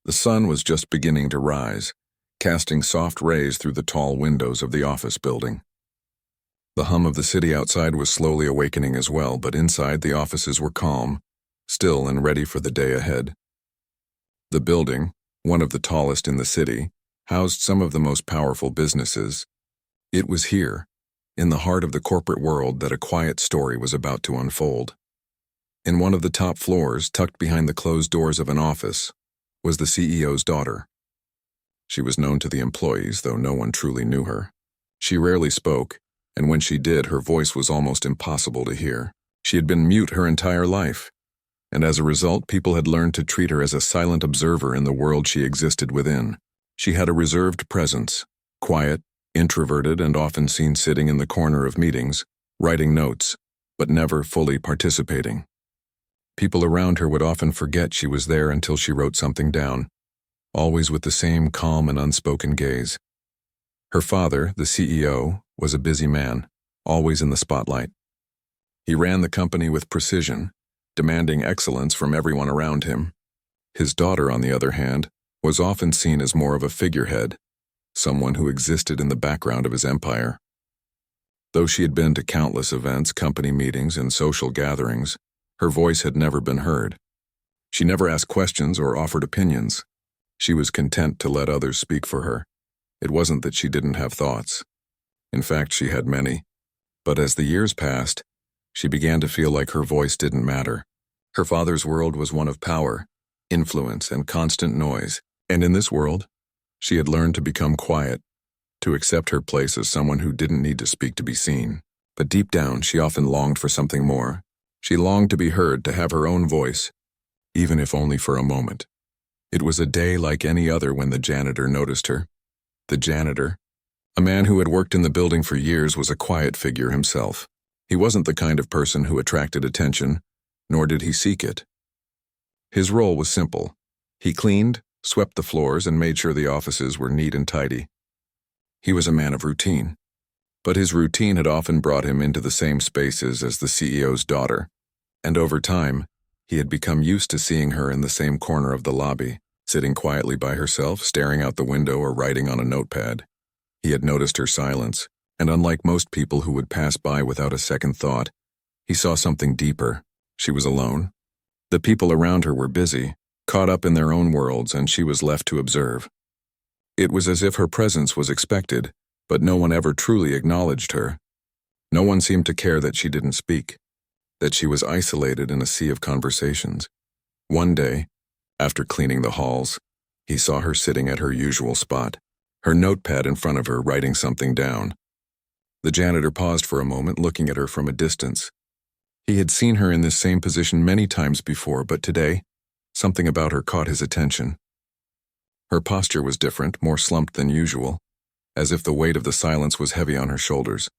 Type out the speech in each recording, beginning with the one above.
The sun was just beginning to rise, casting soft rays through the tall windows of the office building. The hum of the city outside was slowly awakening as well, but inside the offices were calm, still and ready for the day ahead. The building, one of the tallest in the city, housed some of the most powerful businesses. It was here, in the heart of the corporate world, that a quiet story was about to unfold. In one of the top floors, tucked behind the closed doors of an office, was the CEO's daughter. She was known to the employees, though no one truly knew her. She rarely spoke, and when she did, her voice was almost impossible to hear. She had been mute her entire life, and as a result, people had learned to treat her as a silent observer in the world she existed within. She had a reserved presence, quiet, introverted, and often seen sitting in the corner of meetings, writing notes, but never fully participating. People around her would often forget she was there until she wrote something down, always with the same calm and unspoken gaze. Her father, the CEO, was a busy man, always in the spotlight. He ran the company with precision, demanding excellence from everyone around him. His daughter, on the other hand, was often seen as more of a figurehead, someone who existed in the background of his empire. Though she had been to countless events, company meetings, and social gatherings, her voice had never been heard. She never asked questions or offered opinions. She was content to let others speak for her. It wasn't that she didn't have thoughts. In fact, she had many. But as the years passed, she began to feel like her voice didn't matter. Her father's world was one of power, influence, and constant noise. And in this world, she had learned to become quiet, to accept her place as someone who didn't need to speak to be seen. But deep down, she often longed for something more. She longed to be heard, to have her own voice, even if only for a moment. It was a day like any other when the janitor noticed her. The janitor, a man who had worked in the building for years, was a quiet figure himself. He wasn't the kind of person who attracted attention, nor did he seek it. His role was simple. He cleaned, swept the floors, and made sure the offices were neat and tidy. He was a man of routine, but his routine had often brought him into the same spaces as the CEO's daughter, and over time, he had become used to seeing her in the same corner of the lobby, sitting quietly by herself, staring out the window or writing on a notepad. He had noticed her silence, and unlike most people who would pass by without a second thought, he saw something deeper. She was alone. The people around her were busy, caught up in their own worlds, and she was left to observe. It was as if her presence was expected, but no one ever truly acknowledged her. No one seemed to care that she didn't speak, that she was isolated in a sea of conversations. One day, after cleaning the halls, he saw her sitting at her usual spot, her notepad in front of her, writing something down. The janitor paused for a moment, looking at her from a distance. He had seen her in this same position many times before, but today, something about her caught his attention. Her posture was different, more slumped than usual, as if the weight of the silence was heavy on her shoulders.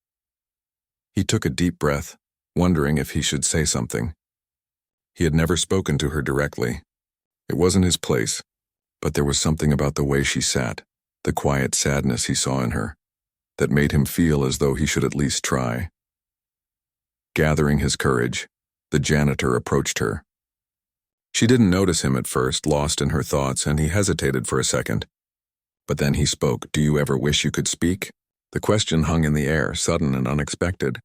He took a deep breath, wondering if he should say something. He had never spoken to her directly. It wasn't his place, but there was something about the way she sat, the quiet sadness he saw in her, that made him feel as though he should at least try. Gathering his courage, the janitor approached her. She didn't notice him at first, lost in her thoughts, and he hesitated for a second. But then he spoke. "Do you ever wish you could speak?" The question hung in the air, sudden and unexpected.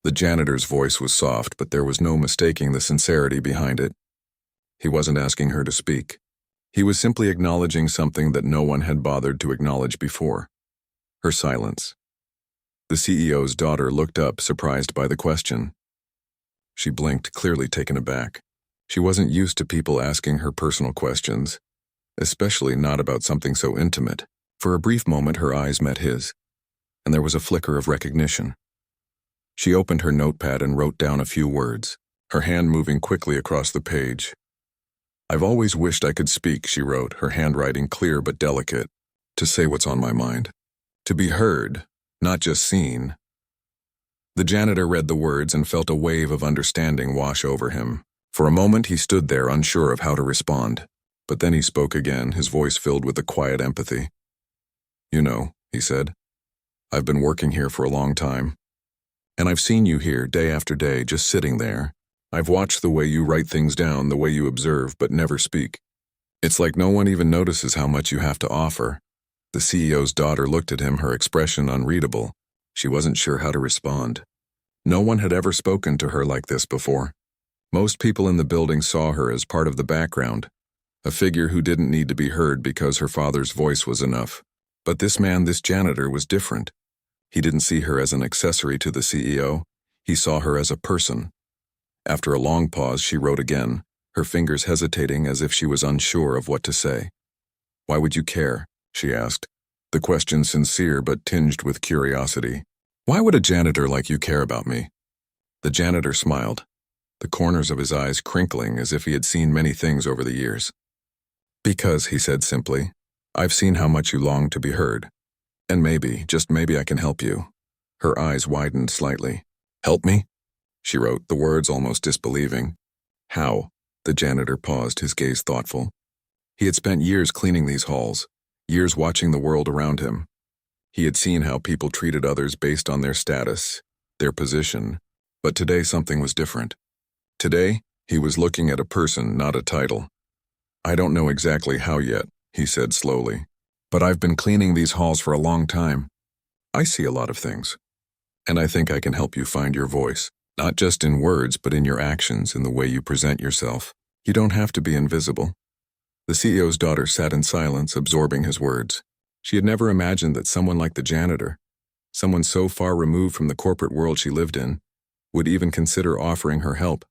The janitor's voice was soft, but there was no mistaking the sincerity behind it. He wasn't asking her to speak. He was simply acknowledging something that no one had bothered to acknowledge before: her silence. The CEO's daughter looked up, surprised by the question. She blinked, clearly taken aback. She wasn't used to people asking her personal questions, especially not about something so intimate. For a brief moment, her eyes met his, and there was a flicker of recognition. She opened her notepad and wrote down a few words, her hand moving quickly across the page. "I've always wished I could speak," she wrote, her handwriting clear but delicate, "to say what's on my mind. To be heard, not just seen." The janitor read the words and felt a wave of understanding wash over him. For a moment, he stood there, unsure of how to respond. But then he spoke again, his voice filled with a quiet empathy. "You know," he said, "I've been working here for a long time. And I've seen you here day after day, just sitting there. I've watched the way you write things down, the way you observe but never speak. It's like no one even notices how much you have to offer. The CEO's daughter looked at him, her expression unreadable. She wasn't sure how to respond. No one had ever spoken to her like this before. Most people in the building saw her as part of the background, a figure who didn't need to be heard because her father's voice was enough. But this man, this janitor, was different. He didn't see her as an accessory to the CEO. He saw her as a person. After a long pause, she wrote again, her fingers hesitating as if she was unsure of what to say. "Why would you care?" she asked, the question sincere but tinged with curiosity. "Why would a janitor like you care about me?" The janitor smiled, the corners of his eyes crinkling as if he had seen many things over the years. "Because," he said simply, "I've seen how much you long to be heard. And maybe, just maybe I can help you." Her eyes widened slightly. "Help me?" she wrote, the words almost disbelieving. "How?" The janitor paused, his gaze thoughtful. He had spent years cleaning these halls, years watching the world around him. He had seen how people treated others based on their status, their position, but today something was different. Today, he was looking at a person, not a title. "I don't know exactly how yet," he said slowly, "but I've been cleaning these halls for a long time. I see a lot of things, and I think I can help you find your voice, not just in words, but in your actions, in the way you present yourself. You don't have to be invisible." The CEO's daughter sat in silence, absorbing his words. She had never imagined that someone like the janitor, someone so far removed from the corporate world she lived in, would even consider offering her help.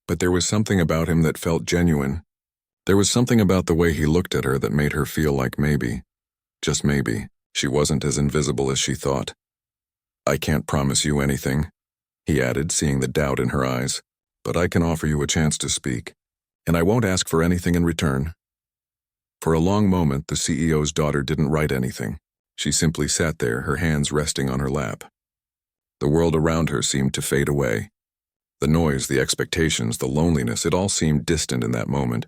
But there was something about him that felt genuine. There was something about the way he looked at her that made her feel like maybe, just maybe, she wasn't as invisible as she thought. "I can't promise you anything," he added, seeing the doubt in her eyes, "but I can offer you a chance to speak. And I won't ask for anything in return." For a long moment, the CEO's daughter didn't write anything. She simply sat there, her hands resting on her lap. The world around her seemed to fade away. The noise, the expectations, the loneliness, it all seemed distant in that moment.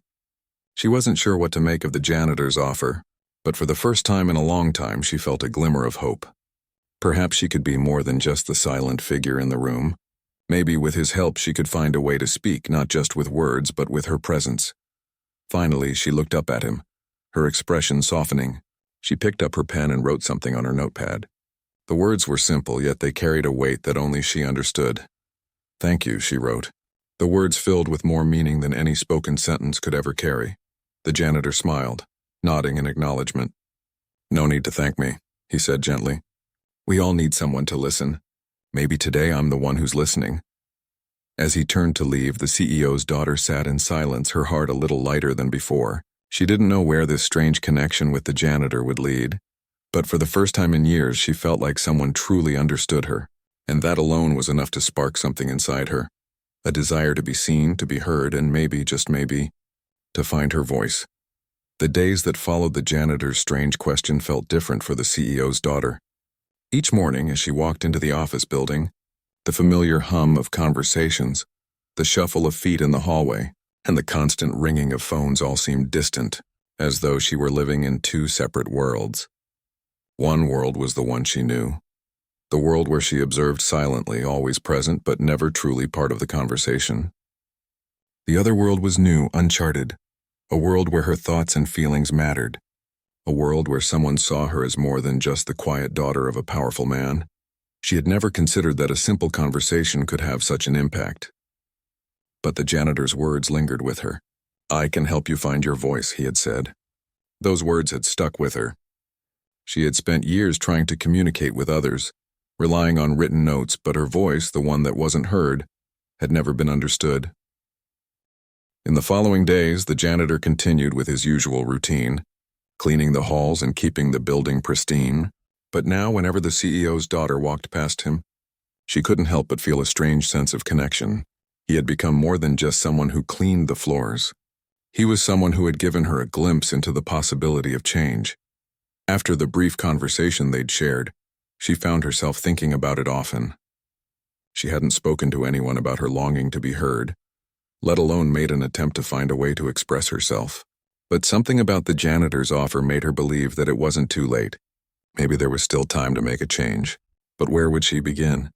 She wasn't sure what to make of the janitor's offer, but for the first time in a long time, she felt a glimmer of hope. Perhaps she could be more than just the silent figure in the room. Maybe with his help she could find a way to speak, not just with words, but with her presence. Finally, she looked up at him, her expression softening. She picked up her pen and wrote something on her notepad. The words were simple, yet they carried a weight that only she understood. "Thank you," she wrote. The words filled with more meaning than any spoken sentence could ever carry. The janitor smiled, nodding in acknowledgement. "No need to thank me," he said gently. "We all need someone to listen. Maybe today I'm the one who's listening." As he turned to leave, the CEO's daughter sat in silence, her heart a little lighter than before. She didn't know where this strange connection with the janitor would lead, but for the first time in years she felt like someone truly understood her, and that alone was enough to spark something inside her. A desire to be seen, to be heard, and maybe, just maybe, to find her voice. The days that followed the janitor's strange question felt different for the CEO's daughter. Each morning, as she walked into the office building, the familiar hum of conversations, the shuffle of feet in the hallway, and the constant ringing of phones all seemed distant, as though she were living in two separate worlds. One world was the one she knew, the world where she observed silently, always present but never truly part of the conversation. The other world was new, uncharted, a world where her thoughts and feelings mattered, a world where someone saw her as more than just the quiet daughter of a powerful man. She had never considered that a simple conversation could have such an impact. But the janitor's words lingered with her. "I can help you find your voice," he had said. Those words had stuck with her. She had spent years trying to communicate with others, relying on written notes, but her voice, the one that wasn't heard, had never been understood. In the following days, the janitor continued with his usual routine, cleaning the halls and keeping the building pristine. But now, whenever the CEO's daughter walked past him, she couldn't help but feel a strange sense of connection. He had become more than just someone who cleaned the floors. He was someone who had given her a glimpse into the possibility of change. After the brief conversation they'd shared, she found herself thinking about it often. She hadn't spoken to anyone about her longing to be heard, let alone made an attempt to find a way to express herself. But something about the janitor's offer made her believe that it wasn't too late. Maybe there was still time to make a change. But where would she begin?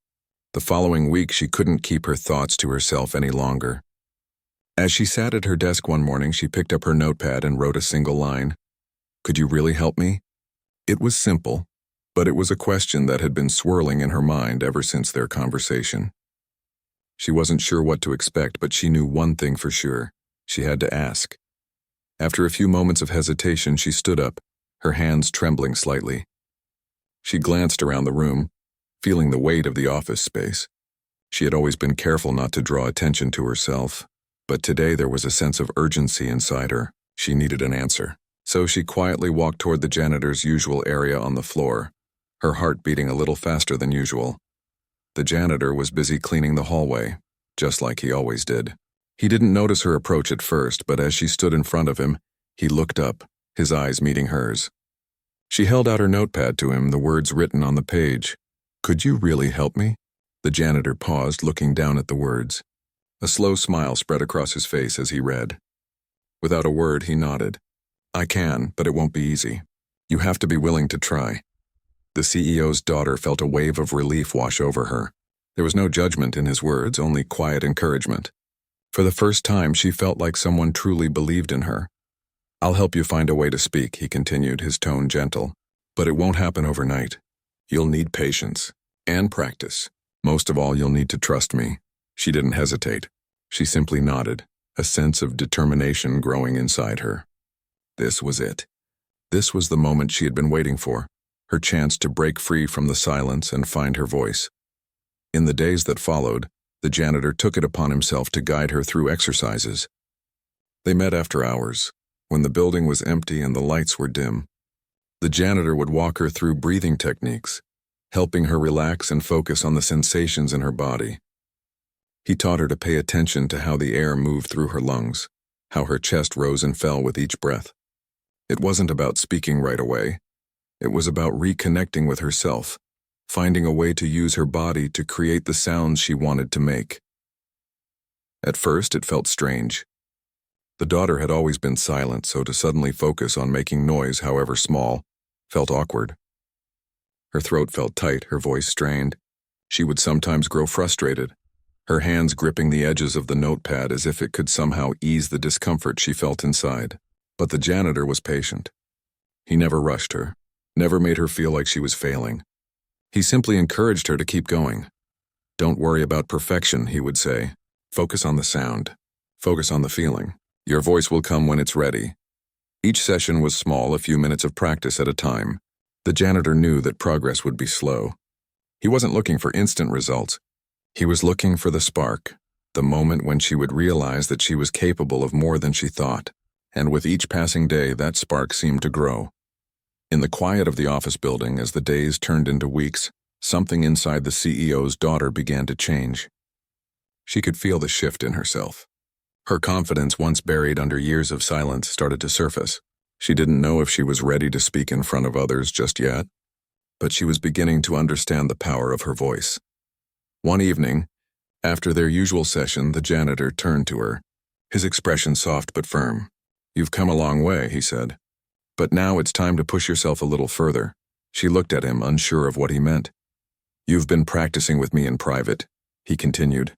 The following week, she couldn't keep her thoughts to herself any longer. As she sat at her desk one morning, she picked up her notepad and wrote a single line. "Could you really help me?" It was simple, but it was a question that had been swirling in her mind ever since their conversation. She wasn't sure what to expect, but she knew one thing for sure. She had to ask. After a few moments of hesitation, she stood up, her hands trembling slightly. She glanced around the room, feeling the weight of the office space. She had always been careful not to draw attention to herself, but today there was a sense of urgency inside her. She needed an answer. So she quietly walked toward the janitor's usual area on the floor, her heart beating a little faster than usual. The janitor was busy cleaning the hallway, just like he always did. He didn't notice her approach at first, but as she stood in front of him, he looked up, his eyes meeting hers. She held out her notepad to him, the words written on the page. "Could you really help me?" The janitor paused, looking down at the words. A slow smile spread across his face as he read. Without a word, he nodded. "I can, but it won't be easy. You have to be willing to try." The CEO's daughter felt a wave of relief wash over her. There was no judgment in his words, only quiet encouragement. For the first time, she felt like someone truly believed in her. "I'll help you find a way to speak," he continued, his tone gentle. "But it won't happen overnight. You'll need patience and practice. Most of all, you'll need to trust me." She didn't hesitate. She simply nodded, a sense of determination growing inside her. This was it. This was the moment she had been waiting for, her chance to break free from the silence and find her voice. In the days that followed, the janitor took it upon himself to guide her through exercises. They met after hours, when the building was empty and the lights were dim. The janitor would walk her through breathing techniques, helping her relax and focus on the sensations in her body. He taught her to pay attention to how the air moved through her lungs, how her chest rose and fell with each breath. It wasn't about speaking right away. It was about reconnecting with herself, finding a way to use her body to create the sounds she wanted to make. At first, it felt strange. The daughter had always been silent, so to suddenly focus on making noise, however small, felt awkward. Her throat felt tight, her voice strained. She would sometimes grow frustrated, her hands gripping the edges of the notepad as if it could somehow ease the discomfort she felt inside. But the janitor was patient. He never rushed her, never made her feel like she was failing. He simply encouraged her to keep going. "Don't worry about perfection," he would say. "Focus on the sound. Focus on the feeling. Your voice will come when it's ready." Each session was small, a few minutes of practice at a time. The janitor knew that progress would be slow. He wasn't looking for instant results. He was looking for the spark, the moment when she would realize that she was capable of more than she thought. And with each passing day, that spark seemed to grow. In the quiet of the office building, as the days turned into weeks, something inside the CEO's daughter began to change. She could feel the shift in herself. Her confidence, once buried under years of silence, started to surface. She didn't know if she was ready to speak in front of others just yet, but she was beginning to understand the power of her voice. One evening, after their usual session, the janitor turned to her, his expression soft but firm. "You've come a long way," he said. "But now it's time to push yourself a little further." She looked at him, unsure of what he meant. "You've been practicing with me in private," he continued.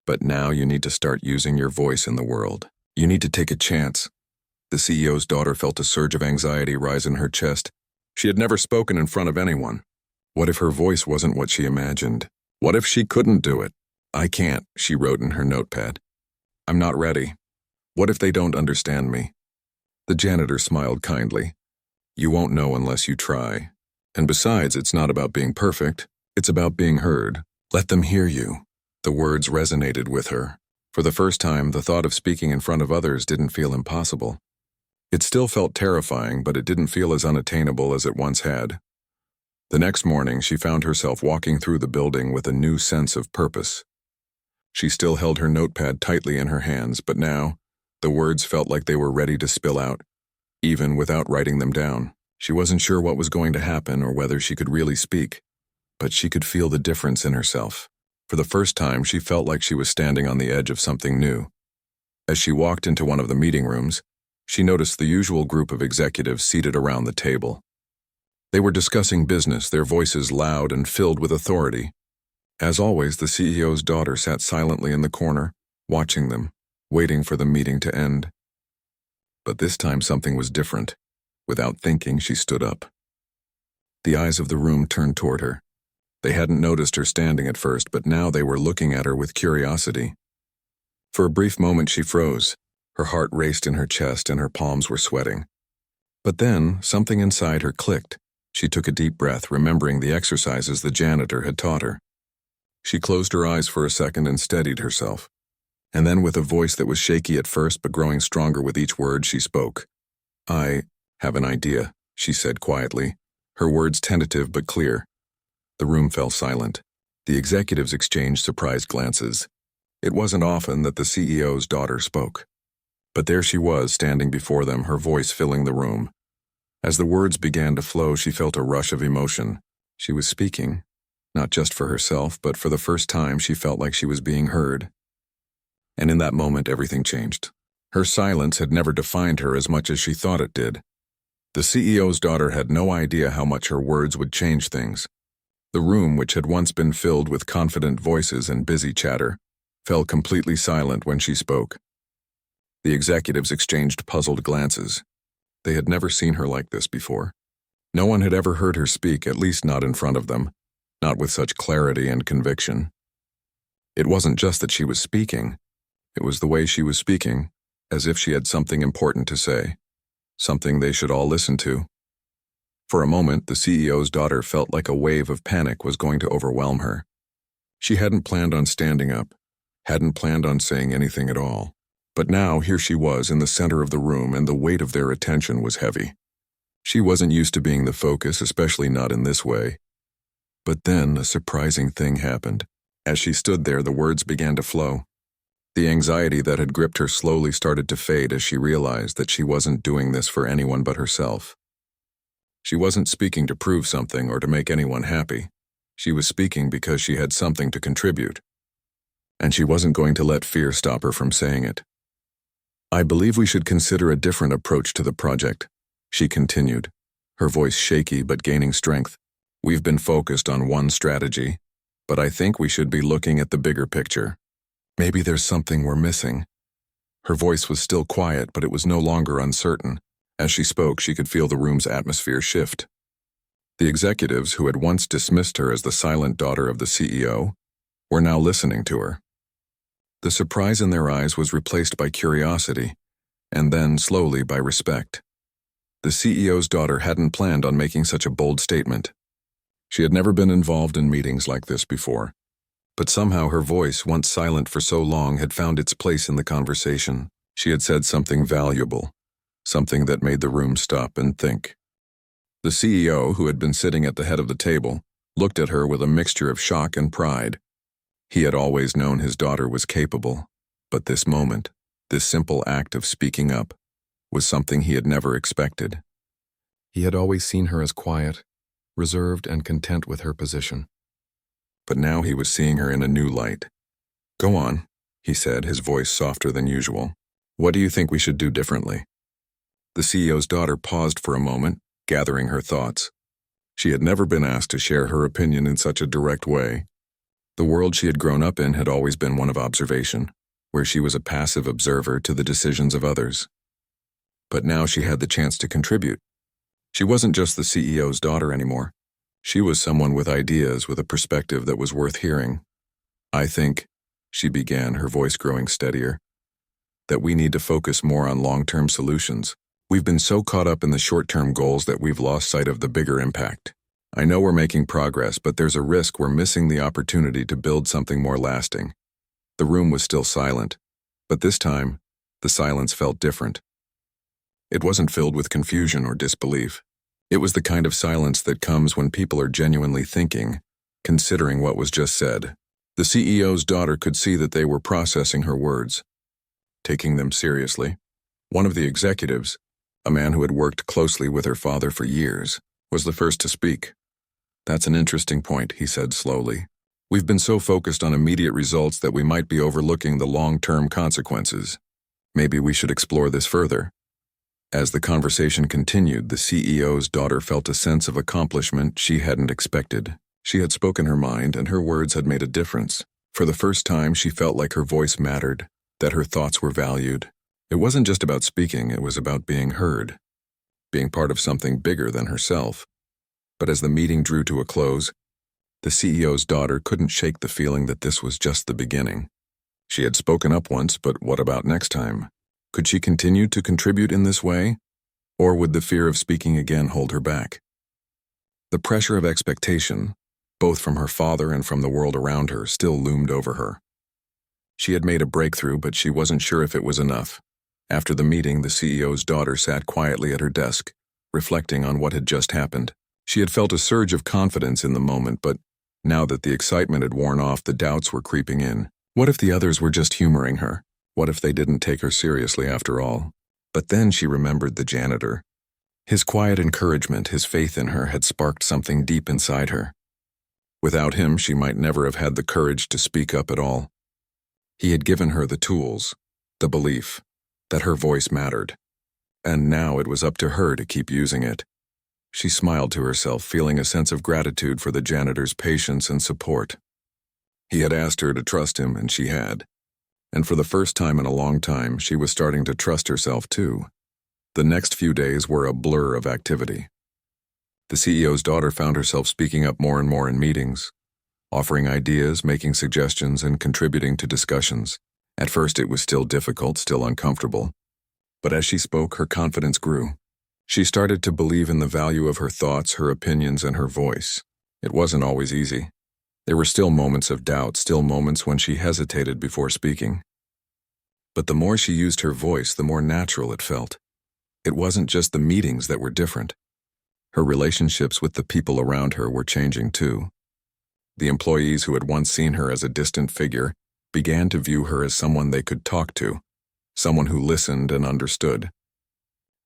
"But now you need to start using your voice in the world. You need to take a chance." The CEO's daughter felt a surge of anxiety rise in her chest. She had never spoken in front of anyone. What if her voice wasn't what she imagined? What if she couldn't do it? "I can't," she wrote in her notepad. "I'm not ready. What if they don't understand me?" The janitor smiled kindly. "You won't know unless you try. And besides, it's not about being perfect. It's about being heard. Let them hear you." The words resonated with her. For the first time, the thought of speaking in front of others didn't feel impossible. It still felt terrifying, but it didn't feel as unattainable as it once had. The next morning, she found herself walking through the building with a new sense of purpose. She still held her notepad tightly in her hands, but now, the words felt like they were ready to spill out, even without writing them down. She wasn't sure what was going to happen or whether she could really speak, but she could feel the difference in herself. For the first time, she felt like she was standing on the edge of something new. As she walked into one of the meeting rooms, she noticed the usual group of executives seated around the table. They were discussing business, their voices loud and filled with authority. As always, the CEO's daughter sat silently in the corner, watching them, waiting for the meeting to end. But this time something was different. Without thinking, she stood up. The eyes of the room turned toward her. They hadn't noticed her standing at first, but now they were looking at her with curiosity. For a brief moment she froze. Her heart raced in her chest and her palms were sweating. But then, something inside her clicked. She took a deep breath, remembering the exercises the janitor had taught her. She closed her eyes for a second and steadied herself. And then, with a voice that was shaky at first but growing stronger with each word, she spoke. "I have an idea," she said quietly, her words tentative but clear. The room fell silent. The executives exchanged surprised glances. It wasn't often that the CEO's daughter spoke. But there she was, standing before them, her voice filling the room. As the words began to flow, she felt a rush of emotion. She was speaking, not just for herself, but for the first time she felt like she was being heard. And in that moment, everything changed. Her silence had never defined her as much as she thought it did. The CEO's daughter had no idea how much her words would change things. The room, which had once been filled with confident voices and busy chatter, fell completely silent when she spoke. The executives exchanged puzzled glances. They had never seen her like this before. No one had ever heard her speak, at least not in front of them, not with such clarity and conviction. It wasn't just that she was speaking. It was the way she was speaking, as if she had something important to say, something they should all listen to. For a moment, the CEO's daughter felt like a wave of panic was going to overwhelm her. She hadn't planned on standing up, hadn't planned on saying anything at all. But now here she was in the center of the room, and the weight of their attention was heavy. She wasn't used to being the focus, especially not in this way. But then a surprising thing happened. As she stood there, the words began to flow. The anxiety that had gripped her slowly started to fade as she realized that she wasn't doing this for anyone but herself. She wasn't speaking to prove something or to make anyone happy. She was speaking because she had something to contribute. And she wasn't going to let fear stop her from saying it. "I believe we should consider a different approach to the project," she continued, her voice shaky but gaining strength. "We've been focused on one strategy, but I think we should be looking at the bigger picture. Maybe there's something we're missing." Her voice was still quiet, but it was no longer uncertain. As she spoke, she could feel the room's atmosphere shift. The executives, who had once dismissed her as the silent daughter of the CEO, were now listening to her. The surprise in their eyes was replaced by curiosity, and then, slowly, by respect. The CEO's daughter hadn't planned on making such a bold statement. She had never been involved in meetings like this before, but somehow her voice, once silent for so long, had found its place in the conversation. She had said something valuable, something that made the room stop and think. The CEO, who had been sitting at the head of the table, looked at her with a mixture of shock and pride. He had always known his daughter was capable, but this moment, this simple act of speaking up, was something he had never expected. He had always seen her as quiet, reserved, and content with her position. But now he was seeing her in a new light. "Go on," he said, his voice softer than usual. "What do you think we should do differently?" The CEO's daughter paused for a moment, gathering her thoughts. She had never been asked to share her opinion in such a direct way. The world she had grown up in had always been one of observation, where she was a passive observer to the decisions of others. But now she had the chance to contribute. She wasn't just the CEO's daughter anymore. She was someone with ideas, with a perspective that was worth hearing. "I think," she began, her voice growing steadier, "that we need to focus more on long-term solutions. We've been so caught up in the short-term goals that we've lost sight of the bigger impact. I know we're making progress, but there's a risk we're missing the opportunity to build something more lasting." The room was still silent, but this time, the silence felt different. It wasn't filled with confusion or disbelief. It was the kind of silence that comes when people are genuinely thinking, considering what was just said. The CEO's daughter could see that they were processing her words, taking them seriously. One of the executives, a man who had worked closely with her father for years, was the first to speak. "That's an interesting point," he said slowly. "We've been so focused on immediate results that we might be overlooking the long-term consequences. Maybe we should explore this further." As the conversation continued, the CEO's daughter felt a sense of accomplishment she hadn't expected. She had spoken her mind, and her words had made a difference. For the first time, she felt like her voice mattered, that her thoughts were valued. It wasn't just about speaking, it was about being heard, being part of something bigger than herself. But as the meeting drew to a close, the CEO's daughter couldn't shake the feeling that this was just the beginning. She had spoken up once, but what about next time? Could she continue to contribute in this way? Or would the fear of speaking again hold her back? The pressure of expectation, both from her father and from the world around her, still loomed over her. She had made a breakthrough, but she wasn't sure if it was enough. After the meeting, the CEO's daughter sat quietly at her desk, reflecting on what had just happened. She had felt a surge of confidence in the moment, but now that the excitement had worn off, the doubts were creeping in. What if the others were just humoring her? What if they didn't take her seriously after all? But then she remembered the janitor. His quiet encouragement, his faith in her, had sparked something deep inside her. Without him, she might never have had the courage to speak up at all. He had given her the tools, the belief, that her voice mattered. And now it was up to her to keep using it. She smiled to herself, feeling a sense of gratitude for the janitor's patience and support. He had asked her to trust him, and she had. And for the first time in a long time, she was starting to trust herself too. The next few days were a blur of activity. The CEO's daughter found herself speaking up more and more in meetings, offering ideas, making suggestions, and contributing to discussions. At first it was still difficult, still uncomfortable. But as she spoke, her confidence grew. She started to believe in the value of her thoughts, her opinions, and her voice. It wasn't always easy. There were still moments of doubt, still moments when she hesitated before speaking. But the more she used her voice, the more natural it felt. It wasn't just the meetings that were different. Her relationships with the people around her were changing too. The employees who had once seen her as a distant figure began to view her as someone they could talk to, someone who listened and understood.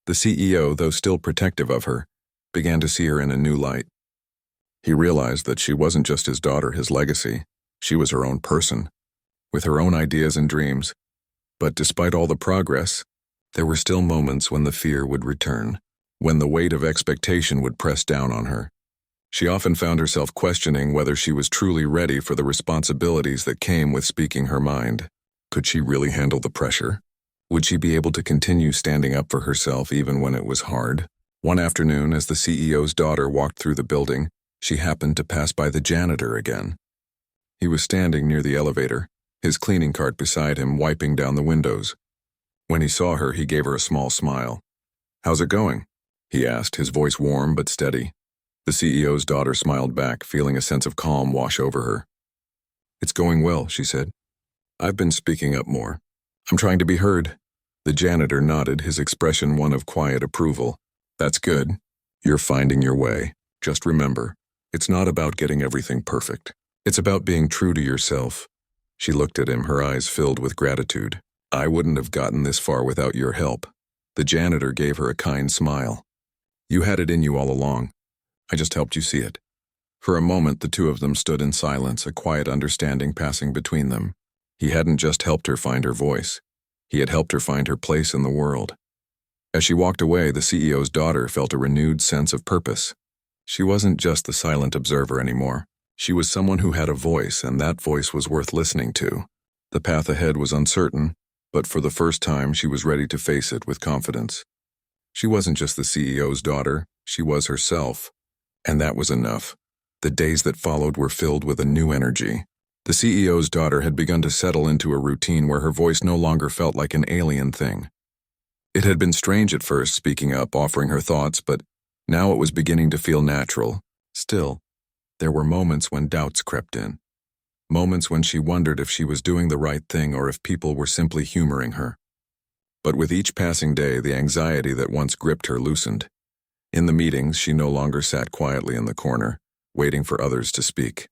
The CEO, though still protective of her, began to see her in a new light. He realized that she wasn't just his daughter, his legacy. She was her own person, with her own ideas and dreams. But despite all the progress, there were still moments when the fear would return, when the weight of expectation would press down on her. She often found herself questioning whether she was truly ready for the responsibilities that came with speaking her mind. Could she really handle the pressure? Would she be able to continue standing up for herself even when it was hard? One afternoon, as the CEO's daughter walked through the building, she happened to pass by the janitor again. He was standing near the elevator, his cleaning cart beside him, wiping down the windows. When he saw her, he gave her a small smile. "How's it going?" he asked, his voice warm but steady. The CEO's daughter smiled back, feeling a sense of calm wash over her. "It's going well," she said. "I've been speaking up more. I'm trying to be heard." The janitor nodded, his expression one of quiet approval. "That's good. You're finding your way. Just remember, it's not about getting everything perfect. It's about being true to yourself." She looked at him, her eyes filled with gratitude. "I wouldn't have gotten this far without your help." The janitor gave her a kind smile. "You had it in you all along. I just helped you see it." For a moment, the two of them stood in silence, a quiet understanding passing between them. He hadn't just helped her find her voice. He had helped her find her place in the world. As she walked away, the CEO's daughter felt a renewed sense of purpose. She wasn't just the silent observer anymore. She was someone who had a voice, and that voice was worth listening to. The path ahead was uncertain, but for the first time she was ready to face it with confidence. She wasn't just the CEO's daughter, she was herself. And that was enough. The days that followed were filled with a new energy. The CEO's daughter had begun to settle into a routine where her voice no longer felt like an alien thing. It had been strange at first, speaking up, offering her thoughts, but now it was beginning to feel natural. Still, there were moments when doubts crept in. Moments when she wondered if she was doing the right thing or if people were simply humoring her. But with each passing day, the anxiety that once gripped her loosened. In the meetings, she no longer sat quietly in the corner, waiting for others to speak.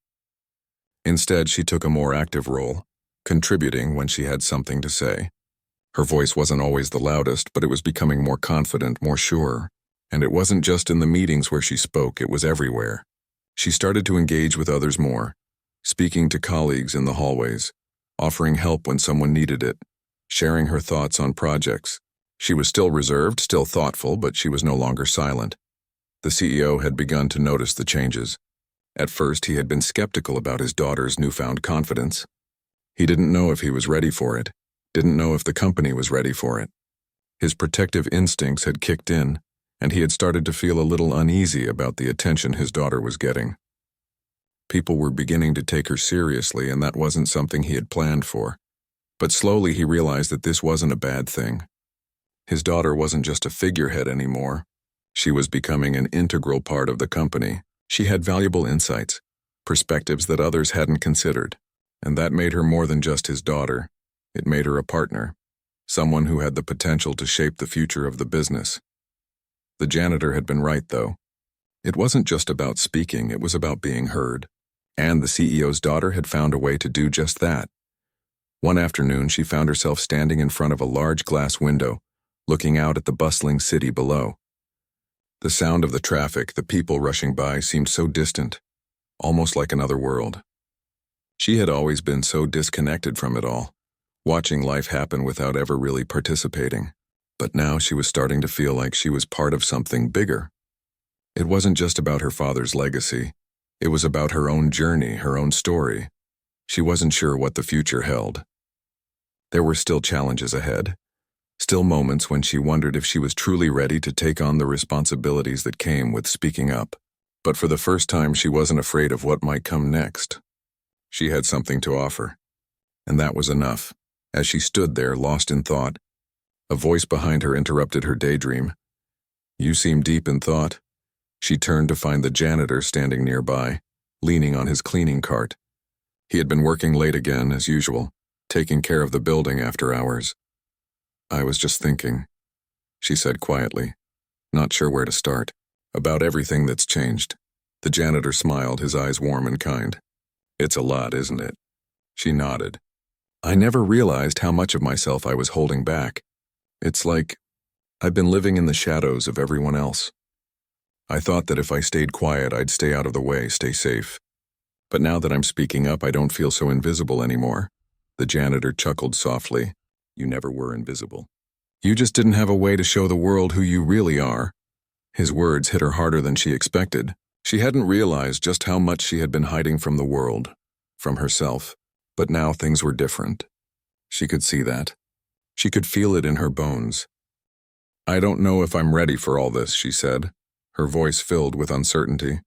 Instead, she took a more active role, contributing when she had something to say. Her voice wasn't always the loudest, but it was becoming more confident, more sure. And it wasn't just in the meetings where she spoke, it was everywhere. She started to engage with others more, speaking to colleagues in the hallways, offering help when someone needed it, sharing her thoughts on projects. She was still reserved, still thoughtful, but she was no longer silent. The CEO had begun to notice the changes. At first, he had been skeptical about his daughter's newfound confidence. He didn't know if he was ready for it, didn't know if the company was ready for it. His protective instincts had kicked in, and he had started to feel a little uneasy about the attention his daughter was getting. People were beginning to take her seriously, and that wasn't something he had planned for. But slowly he realized that this wasn't a bad thing. His daughter wasn't just a figurehead anymore. She was becoming an integral part of the company. She had valuable insights, perspectives that others hadn't considered, and that made her more than just his daughter. It made her a partner, someone who had the potential to shape the future of the business. The janitor had been right, though. It wasn't just about speaking, it was about being heard. And the CEO's daughter had found a way to do just that. One afternoon, she found herself standing in front of a large glass window, looking out at the bustling city below. The sound of the traffic, the people rushing by, seemed so distant, almost like another world. She had always been so disconnected from it all, watching life happen without ever really participating. But now she was starting to feel like she was part of something bigger. It wasn't just about her father's legacy. It was about her own journey, her own story. She wasn't sure what the future held. There were still challenges ahead, still moments when she wondered if she was truly ready to take on the responsibilities that came with speaking up. But for the first time, she wasn't afraid of what might come next. She had something to offer, and that was enough. As she stood there, lost in thought, a voice behind her interrupted her daydream. "You seem deep in thought." She turned to find the janitor standing nearby, leaning on his cleaning cart. He had been working late again, as usual, taking care of the building after hours. "I was just thinking," she said quietly, not sure where to start, "about everything that's changed." The janitor smiled, his eyes warm and kind. "It's a lot, isn't it?" She nodded. "I never realized how much of myself I was holding back. It's like I've been living in the shadows of everyone else. I thought that if I stayed quiet, I'd stay out of the way, stay safe. But now that I'm speaking up, I don't feel so invisible anymore." The janitor chuckled softly. "You never were invisible. You just didn't have a way to show the world who you really are." His words hit her harder than she expected. She hadn't realized just how much she had been hiding from the world, from herself. But now things were different. She could see that. She could feel it in her bones. "I don't know if I'm ready for all this," she said, her voice filled with uncertainty.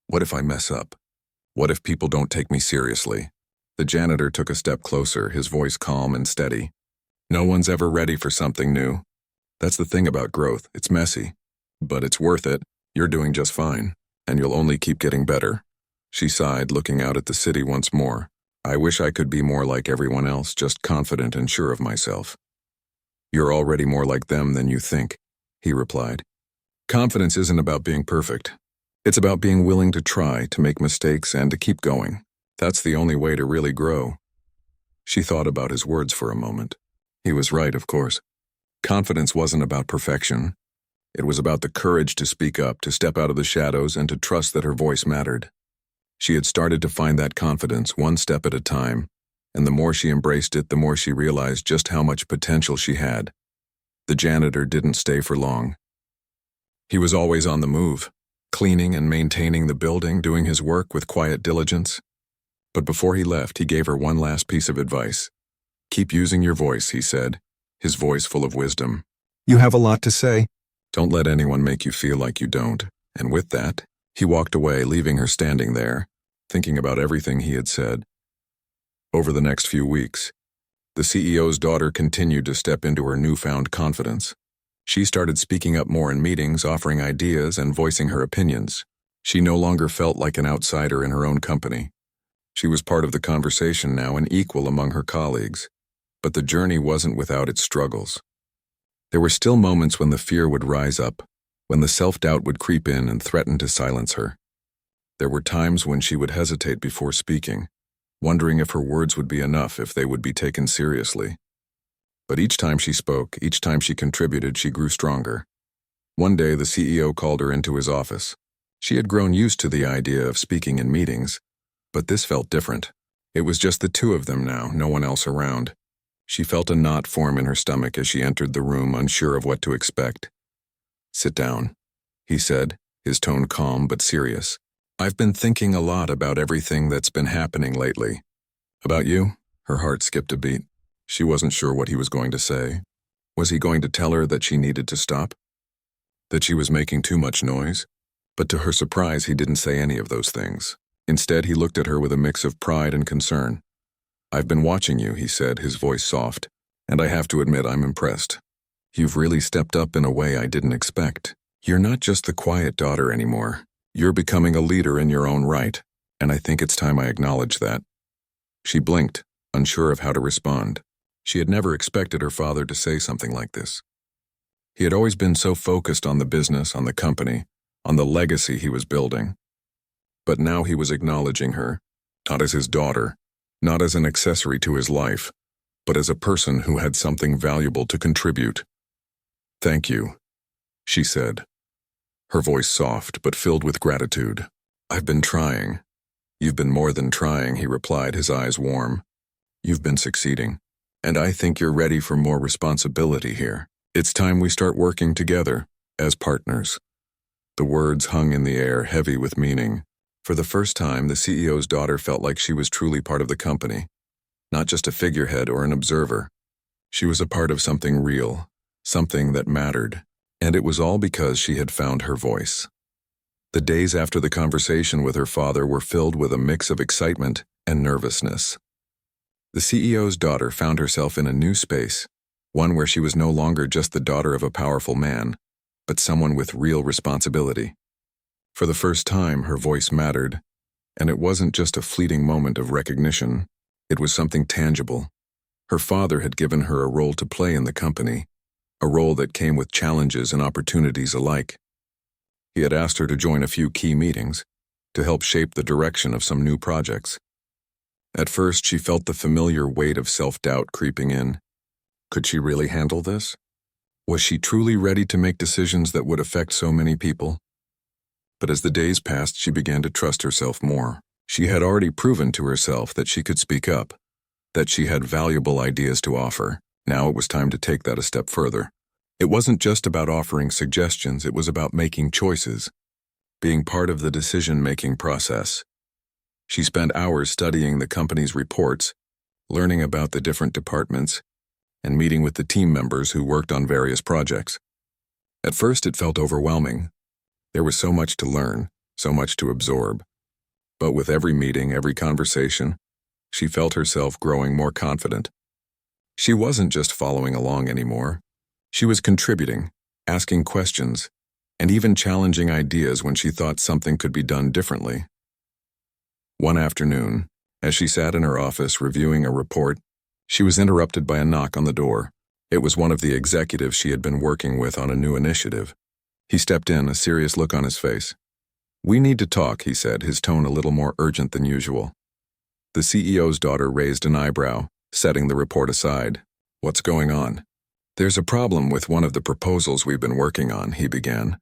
"What if I mess up? What if people don't take me seriously?" The janitor took a step closer, his voice calm and steady. "No one's ever ready for something new. That's the thing about growth. It's messy. But it's worth it. You're doing just fine, and you'll only keep getting better." She sighed, looking out at the city once more. "I wish I could be more like everyone else, just confident and sure of myself." "You're already more like them than you think," he replied. "Confidence isn't about being perfect. It's about being willing to try, to make mistakes, and to keep going. That's the only way to really grow." She thought about his words for a moment. He was right, of course. Confidence wasn't about perfection. It was about the courage to speak up, to step out of the shadows, and to trust that her voice mattered. She had started to find that confidence one step at a time, and the more she embraced it, the more she realized just how much potential she had. The janitor didn't stay for long. He was always on the move, cleaning and maintaining the building, doing his work with quiet diligence. But before he left, he gave her one last piece of advice. "Keep using your voice," he said, his voice full of wisdom. "You have a lot to say. Don't let anyone make you feel like you don't." And with that, he walked away, leaving her standing there, thinking about everything he had said. Over the next few weeks, the CEO's daughter continued to step into her newfound confidence. She started speaking up more in meetings, offering ideas and voicing her opinions. She no longer felt like an outsider in her own company. She was part of the conversation now and equal among her colleagues. But the journey wasn't without its struggles. There were still moments when the fear would rise up, when the self-doubt would creep in and threaten to silence her. There were times when she would hesitate before speaking, wondering if her words would be enough, if they would be taken seriously. But each time she spoke, each time she contributed, she grew stronger. One day, the CEO called her into his office. She had grown used to the idea of speaking in meetings, but this felt different. It was just the two of them now, no one else around. She felt a knot form in her stomach as she entered the room, unsure of what to expect. "Sit down," he said, his tone calm but serious. "I've been thinking a lot about everything that's been happening lately." "About you?" Her heart skipped a beat. She wasn't sure what he was going to say. Was he going to tell her that she needed to stop? That she was making too much noise? But to her surprise, he didn't say any of those things. Instead, he looked at her with a mix of pride and concern. "I've been watching you," he said, his voice soft, "and I have to admit I'm impressed. You've really stepped up in a way I didn't expect. You're not just the quiet daughter anymore. You're becoming a leader in your own right, and I think it's time I acknowledge that." She blinked, unsure of how to respond. She had never expected her father to say something like this. He had always been so focused on the business, on the company, on the legacy he was building. But now he was acknowledging her, not as his daughter, not as an accessory to his life, but as a person who had something valuable to contribute. "Thank you," she said, her voice soft but filled with gratitude. "I've been trying." "You've been more than trying," he replied, his eyes warm. "You've been succeeding. And I think you're ready for more responsibility here. It's time we start working together, as partners." The words hung in the air, heavy with meaning. For the first time, the CEO's daughter felt like she was truly part of the company, not just a figurehead or an observer. She was a part of something real, something that mattered, and it was all because she had found her voice. The days after the conversation with her father were filled with a mix of excitement and nervousness. The CEO's daughter found herself in a new space, one where she was no longer just the daughter of a powerful man, but someone with real responsibility. For the first time, her voice mattered, and it wasn't just a fleeting moment of recognition. It was something tangible. Her father had given her a role to play in the company, a role that came with challenges and opportunities alike. He had asked her to join a few key meetings, to help shape the direction of some new projects. At first, she felt the familiar weight of self-doubt creeping in. Could she really handle this? Was she truly ready to make decisions that would affect so many people? But as the days passed, she began to trust herself more. She had already proven to herself that she could speak up, that she had valuable ideas to offer. Now it was time to take that a step further. It wasn't just about offering suggestions, it was about making choices, being part of the decision-making process. She spent hours studying the company's reports, learning about the different departments, and meeting with the team members who worked on various projects. At first, it felt overwhelming. There was so much to learn, so much to absorb. But with every meeting, every conversation, she felt herself growing more confident. She wasn't just following along anymore. She was contributing, asking questions, and even challenging ideas when she thought something could be done differently. One afternoon, as she sat in her office reviewing a report, she was interrupted by a knock on the door. It was one of the executives she had been working with on a new initiative. He stepped in, a serious look on his face. "We need to talk," he said, his tone a little more urgent than usual. The CEO's daughter raised an eyebrow, setting the report aside. "What's going on?" "There's a problem with one of the proposals we've been working on," he began.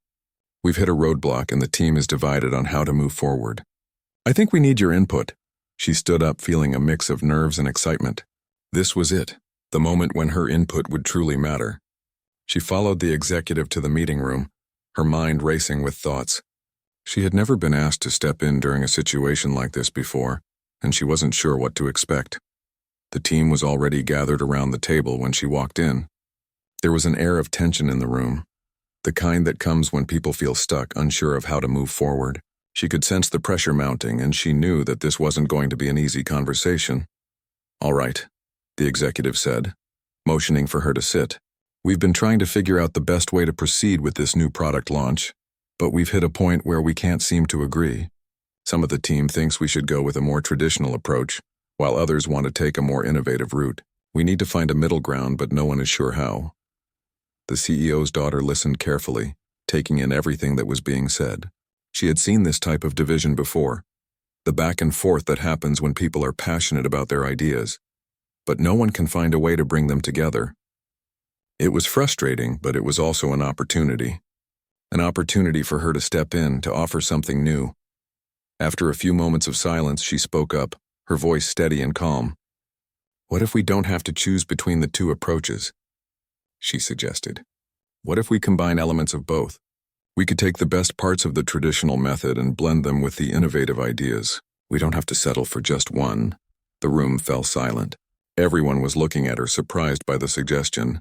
"We've hit a roadblock and the team is divided on how to move forward. I think we need your input." She stood up, feeling a mix of nerves and excitement. This was it, the moment when her input would truly matter. She followed the executive to the meeting room, her mind racing with thoughts. She had never been asked to step in during a situation like this before, and she wasn't sure what to expect. The team was already gathered around the table when she walked in. There was an air of tension in the room, the kind that comes when people feel stuck, unsure of how to move forward. She could sense the pressure mounting, and she knew that this wasn't going to be an easy conversation. "All right," the executive said, motioning for her to sit. "We've been trying to figure out the best way to proceed with this new product launch, but we've hit a point where we can't seem to agree. Some of the team thinks we should go with a more traditional approach, while others want to take a more innovative route. We need to find a middle ground, but no one is sure how." The CEO's daughter listened carefully, taking in everything that was being said. She had seen this type of division before, the back and forth that happens when people are passionate about their ideas, but no one can find a way to bring them together. It was frustrating, but it was also an opportunity for her to step in, to offer something new. After a few moments of silence, she spoke up, her voice steady and calm. "What if we don't have to choose between the two approaches?" she suggested. "What if we combine elements of both? We could take the best parts of the traditional method and blend them with the innovative ideas. We don't have to settle for just one." The room fell silent. Everyone was looking at her, surprised by the suggestion.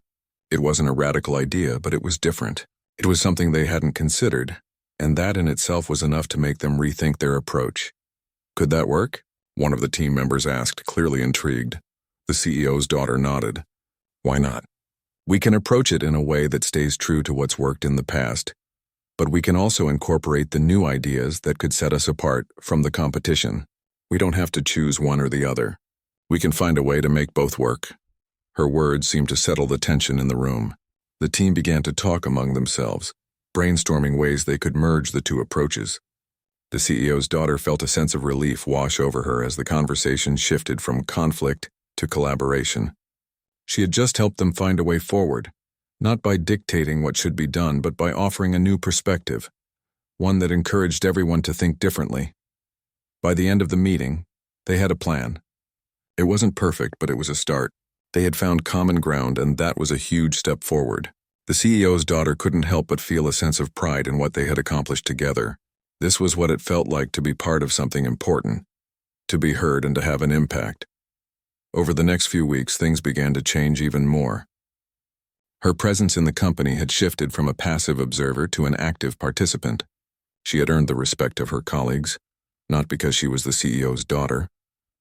It wasn't a radical idea, but it was different. It was something they hadn't considered, and that in itself was enough to make them rethink their approach. Could that work? One of the team members asked, clearly intrigued. The CEO's daughter nodded. Why not? We can approach it in a way that stays true to what's worked in the past, but we can also incorporate the new ideas that could set us apart from the competition. We don't have to choose one or the other. We can find a way to make both work. Her words seemed to settle the tension in the room. The team began to talk among themselves, brainstorming ways they could merge the two approaches. The CEO's daughter felt a sense of relief wash over her as the conversation shifted from conflict to collaboration. She had just helped them find a way forward, not by dictating what should be done, but by offering a new perspective, one that encouraged everyone to think differently. By the end of the meeting, they had a plan. It wasn't perfect, but it was a start. They had found common ground, and that was a huge step forward. The CEO's daughter couldn't help but feel a sense of pride in what they had accomplished together. This was what it felt like to be part of something important, to be heard and to have an impact. Over the next few weeks, things began to change even more. Her presence in the company had shifted from a passive observer to an active participant. She had earned the respect of her colleagues, not because she was the CEO's daughter,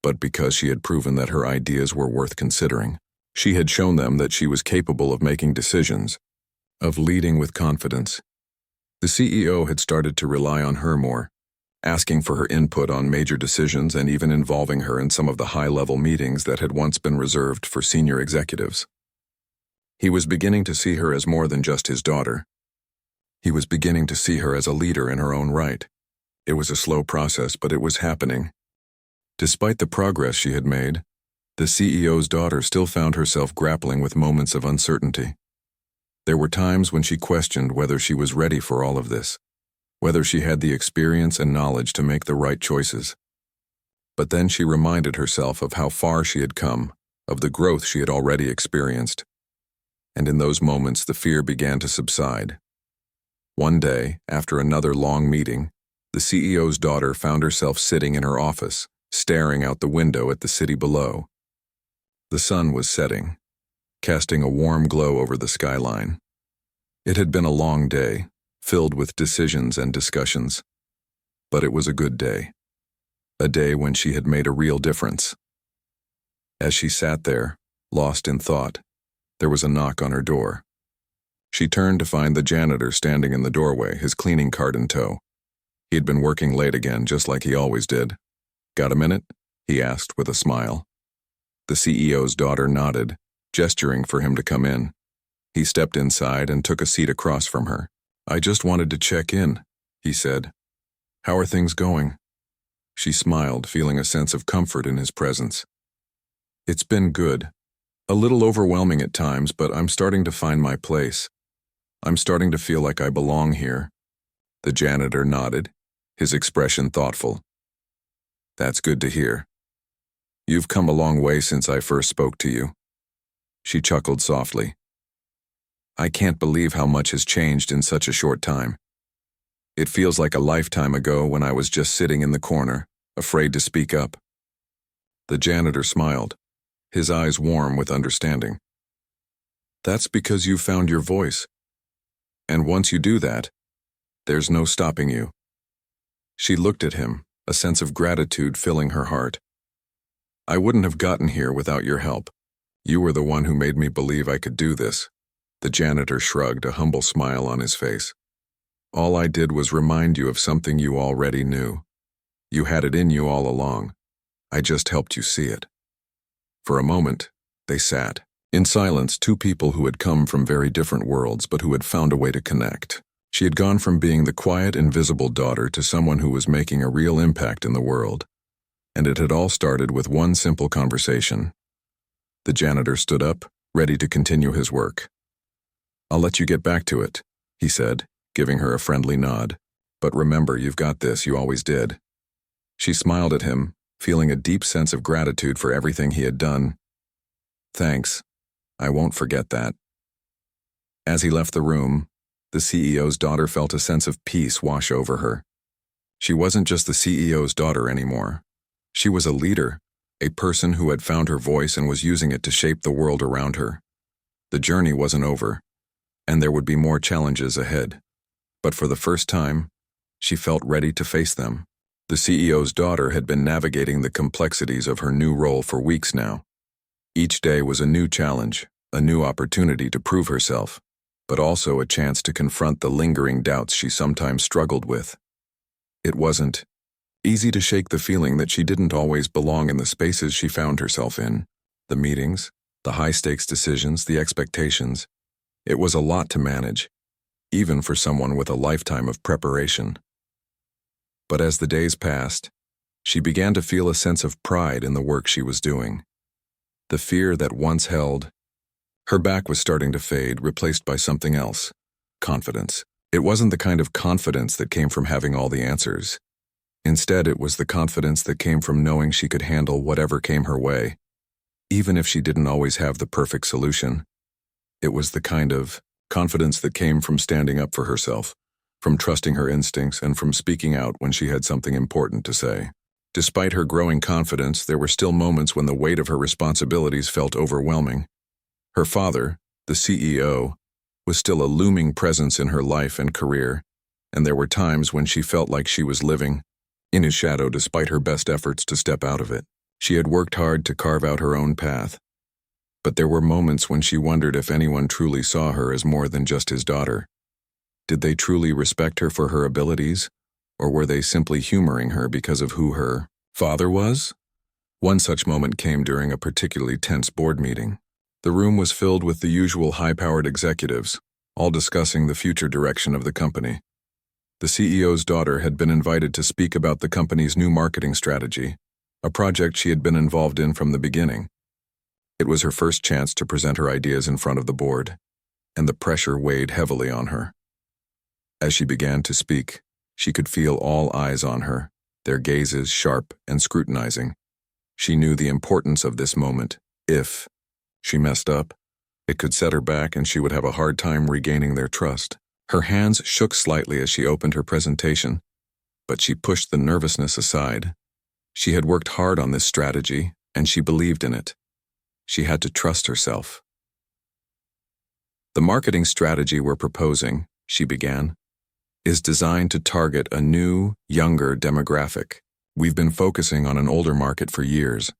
but because she had proven that her ideas were worth considering. She had shown them that she was capable of making decisions, of leading with confidence. The CEO had started to rely on her more, asking for her input on major decisions and even involving her in some of the high-level meetings that had once been reserved for senior executives. He was beginning to see her as more than just his daughter. He was beginning to see her as a leader in her own right. It was a slow process, but it was happening. Despite the progress she had made, the CEO's daughter still found herself grappling with moments of uncertainty. There were times when she questioned whether she was ready for all of this, whether she had the experience and knowledge to make the right choices. But then she reminded herself of how far she had come, of the growth she had already experienced. And in those moments, the fear began to subside. One day, after another long meeting, the CEO's daughter found herself sitting in her office, staring out the window at the city below. The sun was setting, casting a warm glow over the skyline. It had been a long day, filled with decisions and discussions. But it was a good day. A day when she had made a real difference. As she sat there, lost in thought, there was a knock on her door. She turned to find the janitor standing in the doorway, his cleaning cart in tow. He had been working late again, just like he always did. "Got a minute?" he asked with a smile. The CEO's daughter nodded, gesturing for him to come in. He stepped inside and took a seat across from her. "I just wanted to check in," he said. "How are things going?" She smiled, feeling a sense of comfort in his presence. "It's been good. A little overwhelming at times, but I'm starting to find my place. I'm starting to feel like I belong here." The janitor nodded, his expression thoughtful. "That's good to hear. You've come a long way since I first spoke to you." She chuckled softly. "I can't believe how much has changed in such a short time. It feels like a lifetime ago when I was just sitting in the corner, afraid to speak up." The janitor smiled, his eyes warm with understanding. "That's because you found your voice. And once you do that, there's no stopping you." She looked at him, a sense of gratitude filling her heart. "I wouldn't have gotten here without your help. You were the one who made me believe I could do this." The janitor shrugged, a humble smile on his face. "All I did was remind you of something you already knew. You had it in you all along. I just helped you see it." For a moment, they sat. In silence, two people who had come from very different worlds but who had found a way to connect. She had gone from being the quiet, invisible daughter to someone who was making a real impact in the world. And it had all started with one simple conversation. The janitor stood up, ready to continue his work. "I'll let you get back to it," he said, giving her a friendly nod. "But remember, you've got this, you always did." She smiled at him, feeling a deep sense of gratitude for everything he had done. "Thanks. I won't forget that." As he left the room, the CEO's daughter felt a sense of peace wash over her. She wasn't just the CEO's daughter anymore. She was a leader, a person who had found her voice and was using it to shape the world around her. The journey wasn't over, and there would be more challenges ahead. But for the first time, she felt ready to face them. The CEO's daughter had been navigating the complexities of her new role for weeks now. Each day was a new challenge, a new opportunity to prove herself, but also a chance to confront the lingering doubts she sometimes struggled with. It wasn't easy to shake the feeling that she didn't always belong in the spaces she found herself in. The meetings, the high-stakes decisions, the expectations. It was a lot to manage, even for someone with a lifetime of preparation. But as the days passed, she began to feel a sense of pride in the work she was doing. The fear that once held her back was starting to fade, replaced by something else: confidence. It wasn't the kind of confidence that came from having all the answers. Instead, it was the confidence that came from knowing she could handle whatever came her way, even if she didn't always have the perfect solution. It was the kind of confidence that came from standing up for herself, from trusting her instincts, and from speaking out when she had something important to say. Despite her growing confidence, there were still moments when the weight of her responsibilities felt overwhelming. Her father, the CEO, was still a looming presence in her life and career, and there were times when she felt like she was living in his shadow despite her best efforts to step out of it. She had worked hard to carve out her own path, but there were moments when she wondered if anyone truly saw her as more than just his daughter. Did they truly respect her for her abilities, or were they simply humoring her because of who her father was? One such moment came during a particularly tense board meeting. The room was filled with the usual high-powered executives, all discussing the future direction of the company. The CEO's daughter had been invited to speak about the company's new marketing strategy, a project she had been involved in from the beginning. It was her first chance to present her ideas in front of the board, and the pressure weighed heavily on her. As she began to speak, she could feel all eyes on her, their gazes sharp and scrutinizing. She knew the importance of this moment. If she messed up, it could set her back and she would have a hard time regaining their trust. Her hands shook slightly as she opened her presentation, but she pushed the nervousness aside. She had worked hard on this strategy, and she believed in it. She had to trust herself. The marketing strategy we're proposing, she began, is designed to target a new, younger demographic. We've been focusing on an older market for years,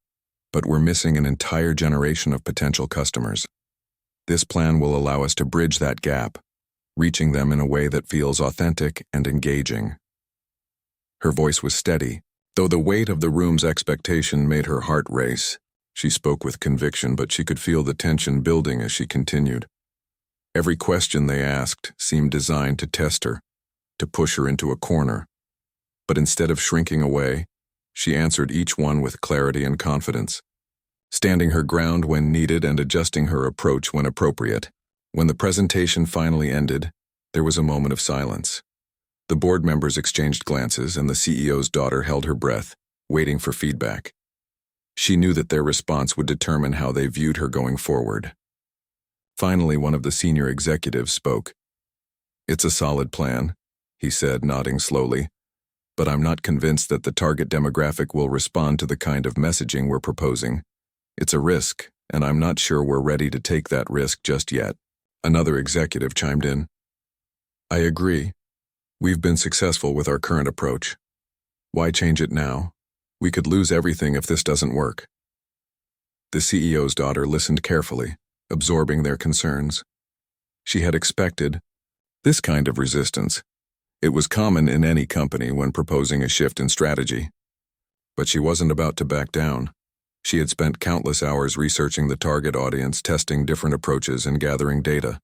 but we're missing an entire generation of potential customers. This plan will allow us to bridge that gap, reaching them in a way that feels authentic and engaging. Her voice was steady, though the weight of the room's expectation made her heart race. She spoke with conviction, but she could feel the tension building as she continued. Every question they asked seemed designed to test her, to push her into a corner. But instead of shrinking away, she answered each one with clarity and confidence, standing her ground when needed and adjusting her approach when appropriate. When the presentation finally ended, there was a moment of silence. The board members exchanged glances, and the CEO's daughter held her breath, waiting for feedback. She knew that their response would determine how they viewed her going forward. Finally, one of the senior executives spoke. "It's a solid plan," he said, nodding slowly, "but I'm not convinced that the target demographic will respond to the kind of messaging we're proposing. It's a risk, and I'm not sure we're ready to take that risk just yet." Another executive chimed in. "I agree. We've been successful with our current approach. Why change it now? We could lose everything if this doesn't work." The CEO's daughter listened carefully, absorbing their concerns. She had expected this kind of resistance. It was common in any company when proposing a shift in strategy. But she wasn't about to back down. She had spent countless hours researching the target audience, testing different approaches, and gathering data.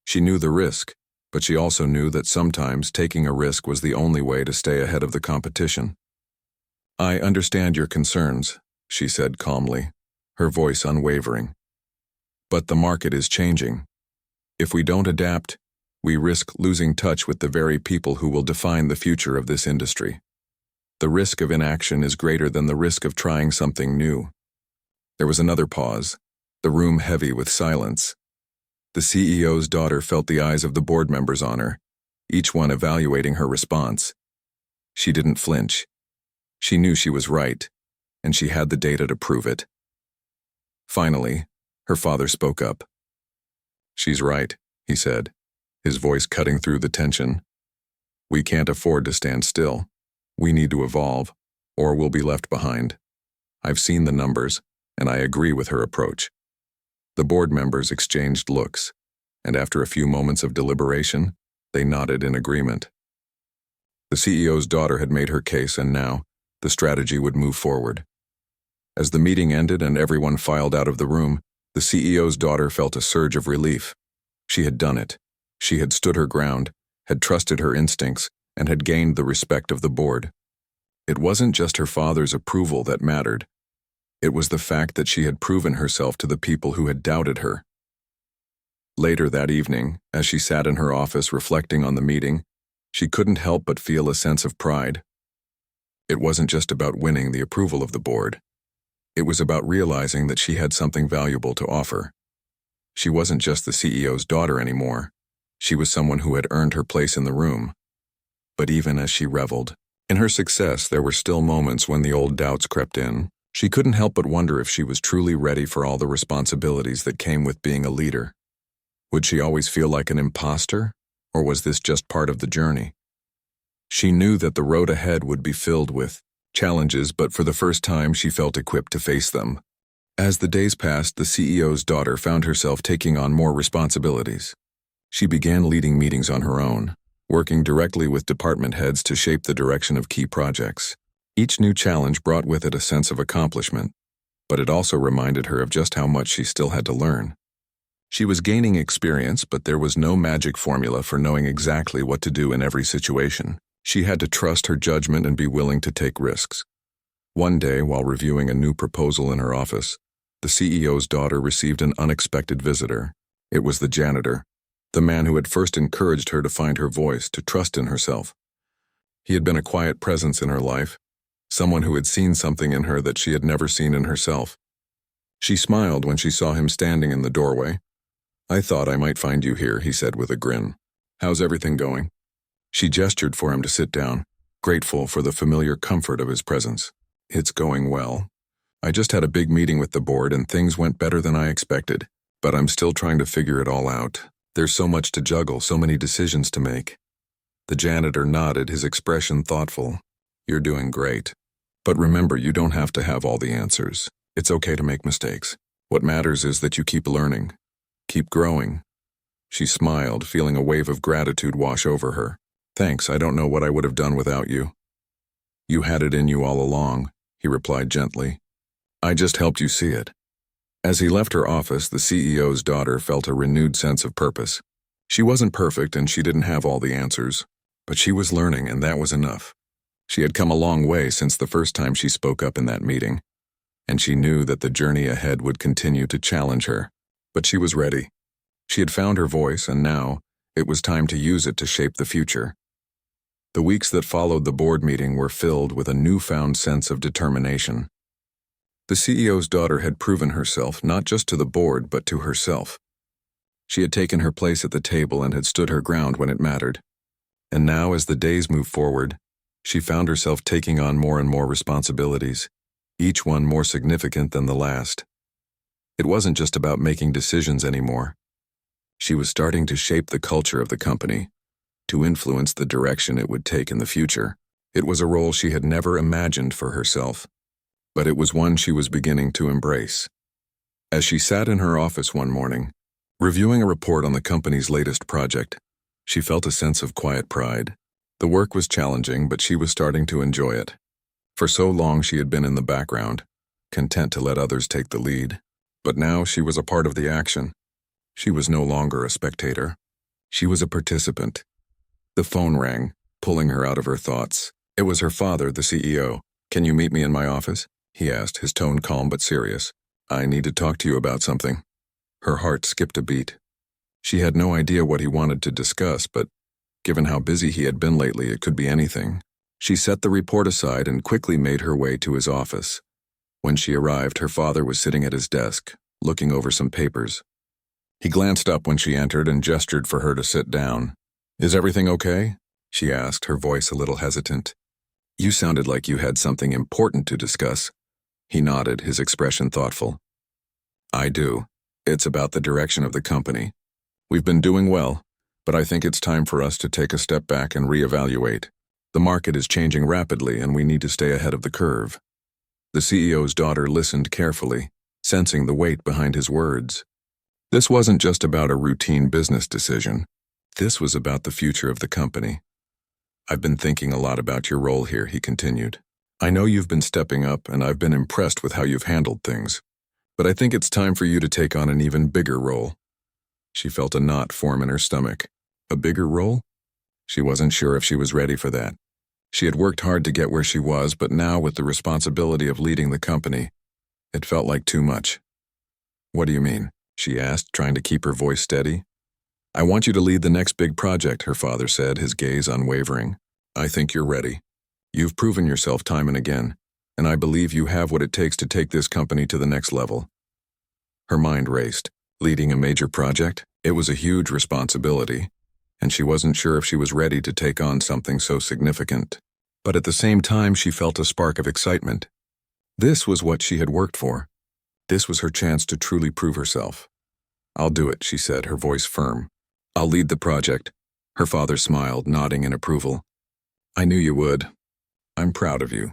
She knew the risk, but she also knew that sometimes taking a risk was the only way to stay ahead of the competition. "I understand your concerns," she said calmly, her voice unwavering. "But the market is changing. If we don't adapt, we risk losing touch with the very people who will define the future of this industry. The risk of inaction is greater than the risk of trying something new." There was another pause, the room heavy with silence. The CEO's daughter felt the eyes of the board members on her, each one evaluating her response. She didn't flinch. She knew she was right, and she had the data to prove it. Finally, her father spoke up. "She's right," he said, his voice cutting through the tension. "We can't afford to stand still. We need to evolve, or we'll be left behind. I've seen the numbers, and I agree with her approach." The board members exchanged looks, and after a few moments of deliberation, they nodded in agreement. The CEO's daughter had made her case, and now the strategy would move forward. As the meeting ended and everyone filed out of the room, the CEO's daughter felt a surge of relief. She had done it. She had stood her ground, had trusted her instincts, and had gained the respect of the board. It wasn't just her father's approval that mattered. It was the fact that she had proven herself to the people who had doubted her. Later that evening, as she sat in her office reflecting on the meeting, she couldn't help but feel a sense of pride. It wasn't just about winning the approval of the board. It was about realizing that she had something valuable to offer. She wasn't just the CEO's daughter anymore. She was someone who had earned her place in the room. But even as she reveled in her success, there were still moments when the old doubts crept in. She couldn't help but wonder if she was truly ready for all the responsibilities that came with being a leader. Would she always feel like an imposter, or was this just part of the journey? She knew that the road ahead would be filled with challenges, but for the first time she felt equipped to face them. As the days passed, the CEO's daughter found herself taking on more responsibilities. She began leading meetings on her own, working directly with department heads to shape the direction of key projects. Each new challenge brought with it a sense of accomplishment, but it also reminded her of just how much she still had to learn. She was gaining experience, but there was no magic formula for knowing exactly what to do in every situation. She had to trust her judgment and be willing to take risks. One day, while reviewing a new proposal in her office, the CEO's daughter received an unexpected visitor. It was the janitor, the man who had first encouraged her to find her voice, to trust in herself. He had been a quiet presence in her life, someone who had seen something in her that she had never seen in herself. She smiled when she saw him standing in the doorway. "I thought I might find you here," he said with a grin. "How's everything going?" She gestured for him to sit down, grateful for the familiar comfort of his presence. "It's going well. I just had a big meeting with the board and things went better than I expected, but I'm still trying to figure it all out. There's so much to juggle, so many decisions to make." The janitor nodded, his expression thoughtful. "You're doing great. But remember, you don't have to have all the answers. It's okay to make mistakes. What matters is that you keep learning, keep growing." She smiled, feeling a wave of gratitude wash over her. "Thanks, I don't know what I would have done without you." "You had it in you all along," he replied gently. "I just helped you see it." As he left her office, the CEO's daughter felt a renewed sense of purpose. She wasn't perfect and she didn't have all the answers, but she was learning, and that was enough. She had come a long way since the first time she spoke up in that meeting, and she knew that the journey ahead would continue to challenge her. But she was ready. She had found her voice, and now it was time to use it to shape the future. The weeks that followed the board meeting were filled with a newfound sense of determination. The CEO's daughter had proven herself not just to the board, but to herself. She had taken her place at the table and had stood her ground when it mattered. And now, as the days moved forward, she found herself taking on more and more responsibilities, each one more significant than the last. It wasn't just about making decisions anymore. She was starting to shape the culture of the company, to influence the direction it would take in the future. It was a role she had never imagined for herself, but it was one she was beginning to embrace. As she sat in her office one morning, reviewing a report on the company's latest project, she felt a sense of quiet pride. The work was challenging, but she was starting to enjoy it. For so long she had been in the background, content to let others take the lead. But now she was a part of the action. She was no longer a spectator. She was a participant. The phone rang, pulling her out of her thoughts. It was her father, the CEO. "Can you meet me in my office?" he asked, his tone calm but serious. "I need to talk to you about something." Her heart skipped a beat. She had no idea what he wanted to discuss, but given how busy he had been lately, it could be anything. She set the report aside and quickly made her way to his office. When she arrived, her father was sitting at his desk, looking over some papers. He glanced up when she entered and gestured for her to sit down. "Is everything okay?" she asked, her voice a little hesitant. "You sounded like you had something important to discuss." He nodded, his expression thoughtful. I do. It's about the direction of the company. We've been doing well, but I think it's time for us to take a step back and reevaluate. The market is changing rapidly and we need to stay ahead of the curve. The CEO's daughter listened carefully, sensing the weight behind his words. This wasn't just about a routine business decision. This was about the future of the company. I've been thinking a lot about your role here, he continued. I know you've been stepping up and I've been impressed with how you've handled things, but I think it's time for you to take on an even bigger role. She felt a knot form in her stomach. A bigger role? She wasn't sure if she was ready for that. She had worked hard to get where she was, but now with the responsibility of leading the company, it felt like too much. What do you mean? She asked, trying to keep her voice steady. I want you to lead the next big project, her father said, his gaze unwavering. I think you're ready. You've proven yourself time and again, and I believe you have what it takes to take this company to the next level. Her mind raced. Leading a major project? It was a huge responsibility, and she wasn't sure if she was ready to take on something so significant. But at the same time, she felt a spark of excitement. This was what she had worked for. This was her chance to truly prove herself. I'll do it, she said, her voice firm. I'll lead the project. Her father smiled, nodding in approval. I knew you would. I'm proud of you.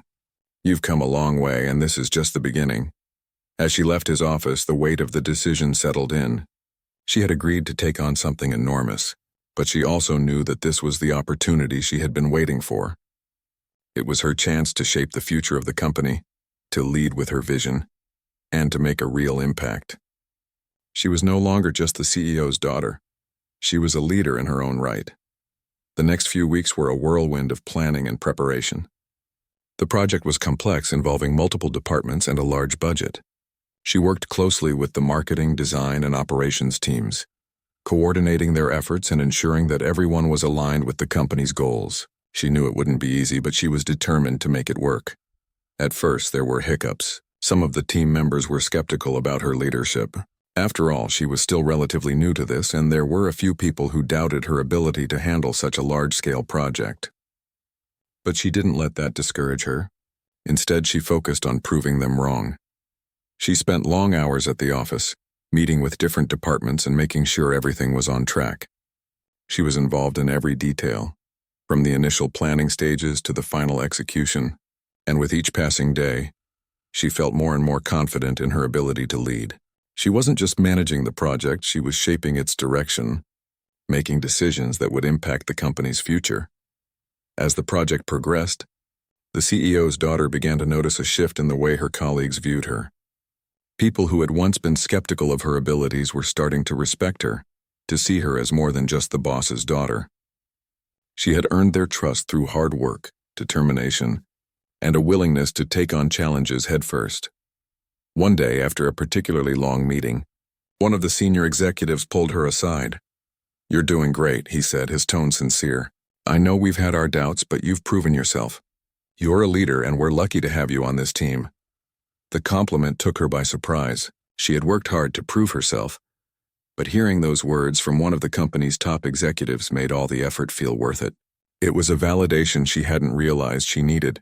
You've come a long way, and this is just the beginning. As she left his office, the weight of the decision settled in. She had agreed to take on something enormous, but she also knew that this was the opportunity she had been waiting for. It was her chance to shape the future of the company, to lead with her vision, and to make a real impact. She was no longer just the CEO's daughter. She was a leader in her own right. The next few weeks were a whirlwind of planning and preparation. The project was complex, involving multiple departments and a large budget. She worked closely with the marketing, design, and operations teams, coordinating their efforts and ensuring that everyone was aligned with the company's goals. She knew it wouldn't be easy, but she was determined to make it work. At first, there were hiccups. Some of the team members were skeptical about her leadership. After all, she was still relatively new to this, and there were a few people who doubted her ability to handle such a large-scale project. But she didn't let that discourage her. Instead, she focused on proving them wrong. She spent long hours at the office, meeting with different departments and making sure everything was on track. She was involved in every detail, from the initial planning stages to the final execution, and with each passing day, she felt more and more confident in her ability to lead. She wasn't just managing the project, she was shaping its direction, making decisions that would impact the company's future. As the project progressed, the CEO's daughter began to notice a shift in the way her colleagues viewed her. People who had once been skeptical of her abilities were starting to respect her, to see her as more than just the boss's daughter. She had earned their trust through hard work, determination, and a willingness to take on challenges headfirst. One day, after a particularly long meeting, one of the senior executives pulled her aside. You're doing great, he said, his tone sincere. I know we've had our doubts, but you've proven yourself. You're a leader, and we're lucky to have you on this team. The compliment took her by surprise. She had worked hard to prove herself, but hearing those words from one of the company's top executives made all the effort feel worth it. It was a validation she hadn't realized she needed,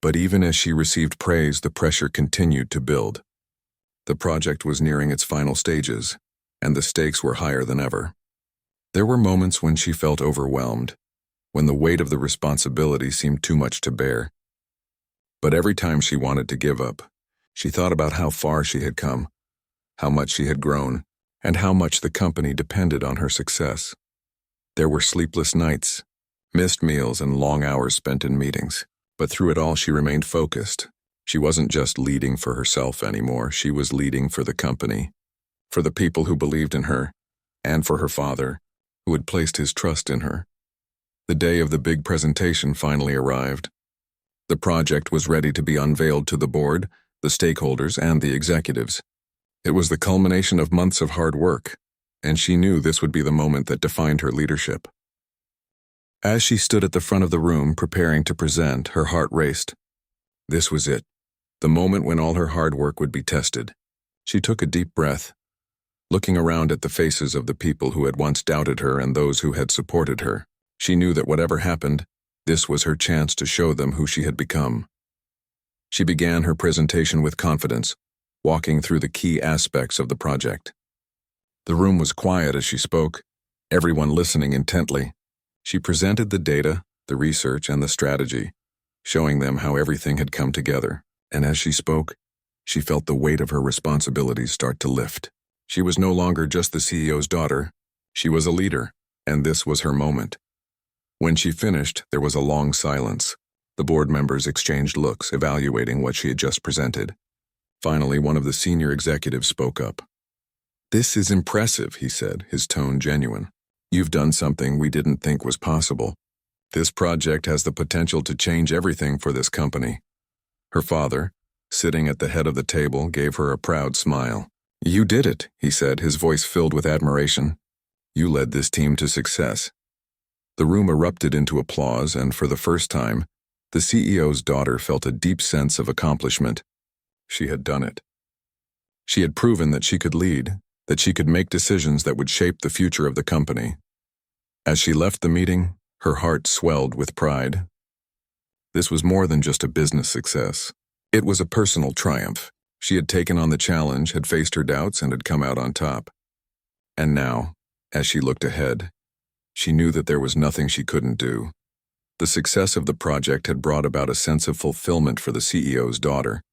but even as she received praise, the pressure continued to build. The project was nearing its final stages, and the stakes were higher than ever. There were moments when she felt overwhelmed, when the weight of the responsibility seemed too much to bear. But every time she wanted to give up, she thought about how far she had come, how much she had grown, and how much the company depended on her success. There were sleepless nights, missed meals, and long hours spent in meetings. But through it all, she remained focused. She wasn't just leading for herself anymore, she was leading for the company, for the people who believed in her, and for her father, who had placed his trust in her. The day of the big presentation finally arrived. The project was ready to be unveiled to the board, the stakeholders, and the executives. It was the culmination of months of hard work, and she knew this would be the moment that defined her leadership. As she stood at the front of the room preparing to present, her heart raced. This was it, the moment when all her hard work would be tested. She took a deep breath, looking around at the faces of the people who had once doubted her and those who had supported her. She knew that whatever happened, this was her chance to show them who she had become. She began her presentation with confidence, walking through the key aspects of the project. The room was quiet as she spoke, everyone listening intently. She presented the data, the research, and the strategy, showing them how everything had come together, and as she spoke, she felt the weight of her responsibilities start to lift. She was no longer just the CEO's daughter, she was a leader, and this was her moment. When she finished, there was a long silence. The board members exchanged looks, evaluating what she had just presented. Finally, one of the senior executives spoke up. "This is impressive," he said, his tone genuine. "You've done something we didn't think was possible. This project has the potential to change everything for this company." Her father, sitting at the head of the table, gave her a proud smile. "You did it," he said, his voice filled with admiration. "You led this team to success." The room erupted into applause, and for the first time, the CEO's daughter felt a deep sense of accomplishment. She had done it. She had proven that she could lead, that she could make decisions that would shape the future of the company. As she left the meeting, her heart swelled with pride. This was more than just a business success. It was a personal triumph. She had taken on the challenge, had faced her doubts, and had come out on top. And now, as she looked ahead, she knew that there was nothing she couldn't do. The success of the project had brought about a sense of fulfillment for the CEO's daughter,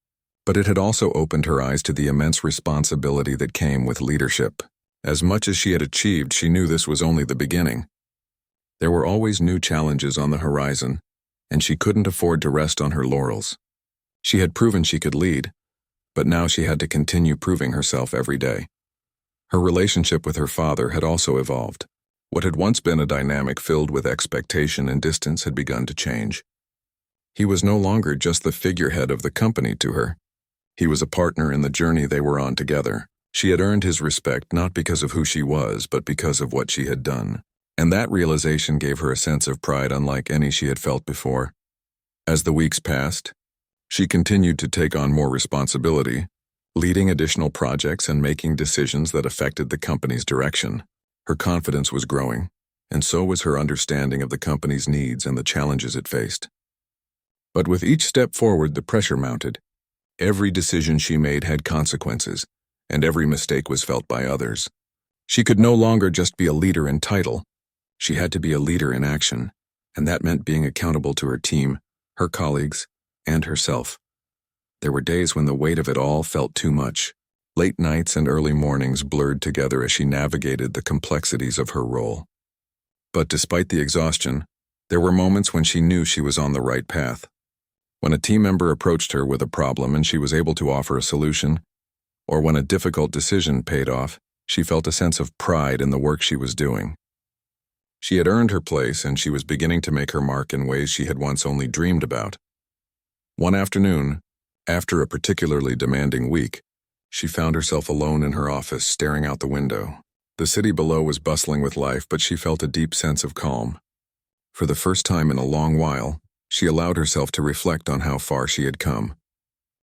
but it had also opened her eyes to the immense responsibility that came with leadership. As much as she had achieved, she knew this was only the beginning. There were always new challenges on the horizon, and she couldn't afford to rest on her laurels. She had proven she could lead, but now she had to continue proving herself every day. Her relationship with her father had also evolved. What had once been a dynamic filled with expectation and distance had begun to change. He was no longer just the figurehead of the company to her. He was a partner in the journey they were on together. She had earned his respect not because of who she was, but because of what she had done. And that realization gave her a sense of pride unlike any she had felt before. As the weeks passed, she continued to take on more responsibility, leading additional projects and making decisions that affected the company's direction. Her confidence was growing, and so was her understanding of the company's needs and the challenges it faced. But with each step forward, the pressure mounted. Every decision she made had consequences, and every mistake was felt by others. She could no longer just be a leader in title. She had to be a leader in action, and that meant being accountable to her team, her colleagues, and herself. There were days when the weight of it all felt too much. Late nights and early mornings blurred together as she navigated the complexities of her role. But despite the exhaustion, there were moments when she knew she was on the right path. When a team member approached her with a problem and she was able to offer a solution, or when a difficult decision paid off, she felt a sense of pride in the work she was doing. She had earned her place, and she was beginning to make her mark in ways she had once only dreamed about. One afternoon, after a particularly demanding week, she found herself alone in her office, staring out the window. The city below was bustling with life, but she felt a deep sense of calm. For the first time in a long while, she allowed herself to reflect on how far she had come.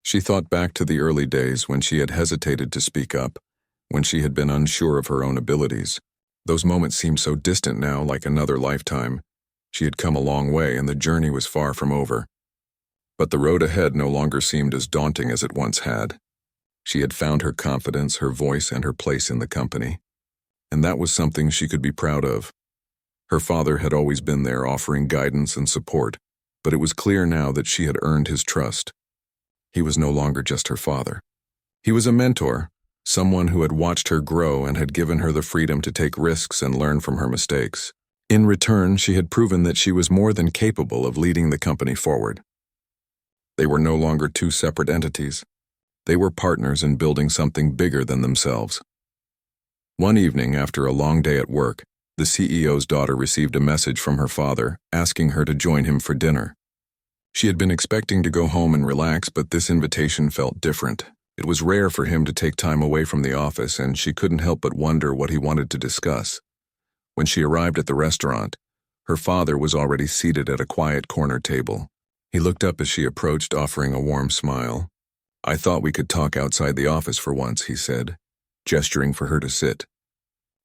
She thought back to the early days when she had hesitated to speak up, when she had been unsure of her own abilities. Those moments seemed so distant now, like another lifetime. She had come a long way, and the journey was far from over. But the road ahead no longer seemed as daunting as it once had. She had found her confidence, her voice, and her place in the company. And that was something she could be proud of. Her father had always been there, offering guidance and support, but it was clear now that she had earned his trust. He was no longer just her father. He was a mentor, someone who had watched her grow and had given her the freedom to take risks and learn from her mistakes. In return, she had proven that she was more than capable of leading the company forward. They were no longer two separate entities. They were partners in building something bigger than themselves. One evening, after a long day at work, the CEO's daughter received a message from her father asking her to join him for dinner. She had been expecting to go home and relax, but this invitation felt different. It was rare for him to take time away from the office, and she couldn't help but wonder what he wanted to discuss. When she arrived at the restaurant, her father was already seated at a quiet corner table. He looked up as she approached, offering a warm smile. "I thought we could talk outside the office for once," he said, gesturing for her to sit.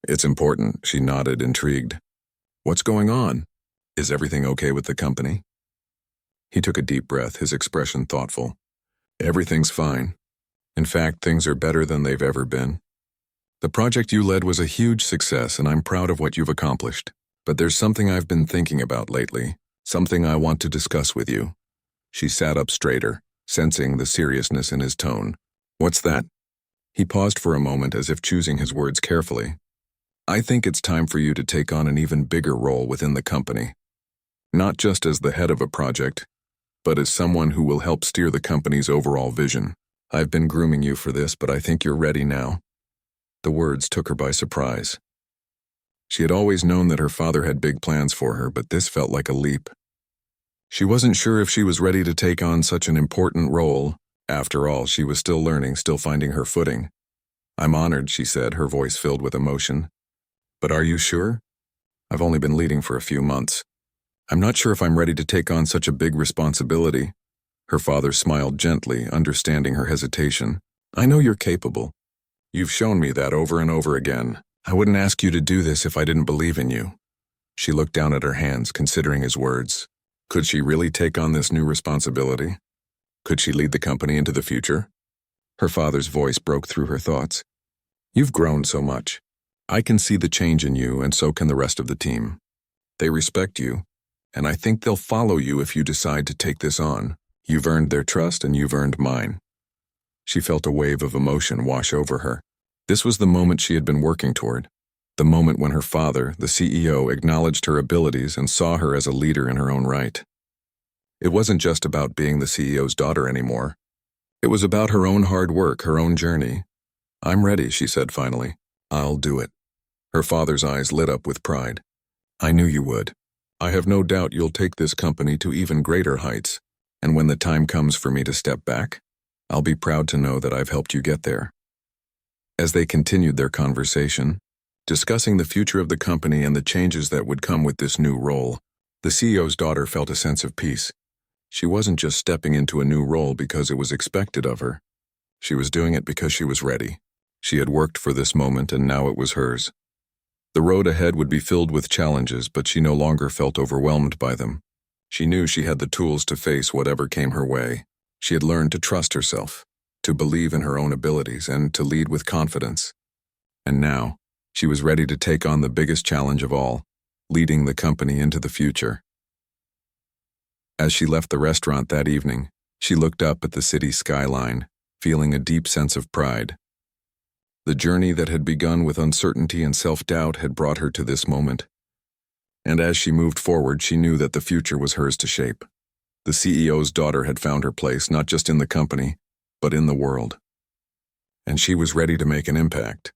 "It's important," she nodded, intrigued. "What's going on? Is everything okay with the company?" He took a deep breath, his expression thoughtful. Everything's fine. In fact, things are better than they've ever been. The project you led was a huge success, and I'm proud of what you've accomplished. But there's something I've been thinking about lately, something I want to discuss with you. She sat up straighter, sensing the seriousness in his tone. What's that? He paused for a moment as if choosing his words carefully. I think it's time for you to take on an even bigger role within the company. Not just as the head of a project, but as someone who will help steer the company's overall vision. I've been grooming you for this, but I think you're ready now. The words took her by surprise. She had always known that her father had big plans for her, but this felt like a leap. She wasn't sure if she was ready to take on such an important role. After all, she was still learning, still finding her footing. I'm honored, she said, her voice filled with emotion. But are you sure? I've only been leading for a few months. I'm not sure if I'm ready to take on such a big responsibility. Her father smiled gently, understanding her hesitation. I know you're capable. You've shown me that over and over again. I wouldn't ask you to do this if I didn't believe in you. She looked down at her hands, considering his words. Could she really take on this new responsibility? Could she lead the company into the future? Her father's voice broke through her thoughts. You've grown so much. I can see the change in you, and so can the rest of the team. They respect you, and I think they'll follow you if you decide to take this on. You've earned their trust, and you've earned mine. She felt a wave of emotion wash over her. This was the moment she had been working toward. The moment when her father, the CEO, acknowledged her abilities and saw her as a leader in her own right. It wasn't just about being the CEO's daughter anymore. It was about her own hard work, her own journey. I'm ready, she said finally. I'll do it. Her father's eyes lit up with pride. I knew you would. I have no doubt you'll take this company to even greater heights, and when the time comes for me to step back, I'll be proud to know that I've helped you get there. As they continued their conversation, discussing the future of the company and the changes that would come with this new role, the CEO's daughter felt a sense of peace. She wasn't just stepping into a new role because it was expected of her. She was doing it because she was ready. She had worked for this moment, and now it was hers. The road ahead would be filled with challenges, but she no longer felt overwhelmed by them. She knew she had the tools to face whatever came her way. She had learned to trust herself, to believe in her own abilities, and to lead with confidence. And now, she was ready to take on the biggest challenge of all, leading the company into the future. As she left the restaurant that evening, she looked up at the city skyline, feeling a deep sense of pride. The journey that had begun with uncertainty and self-doubt had brought her to this moment. And as she moved forward, she knew that the future was hers to shape. The CEO's daughter had found her place not just in the company, but in the world. And she was ready to make an impact.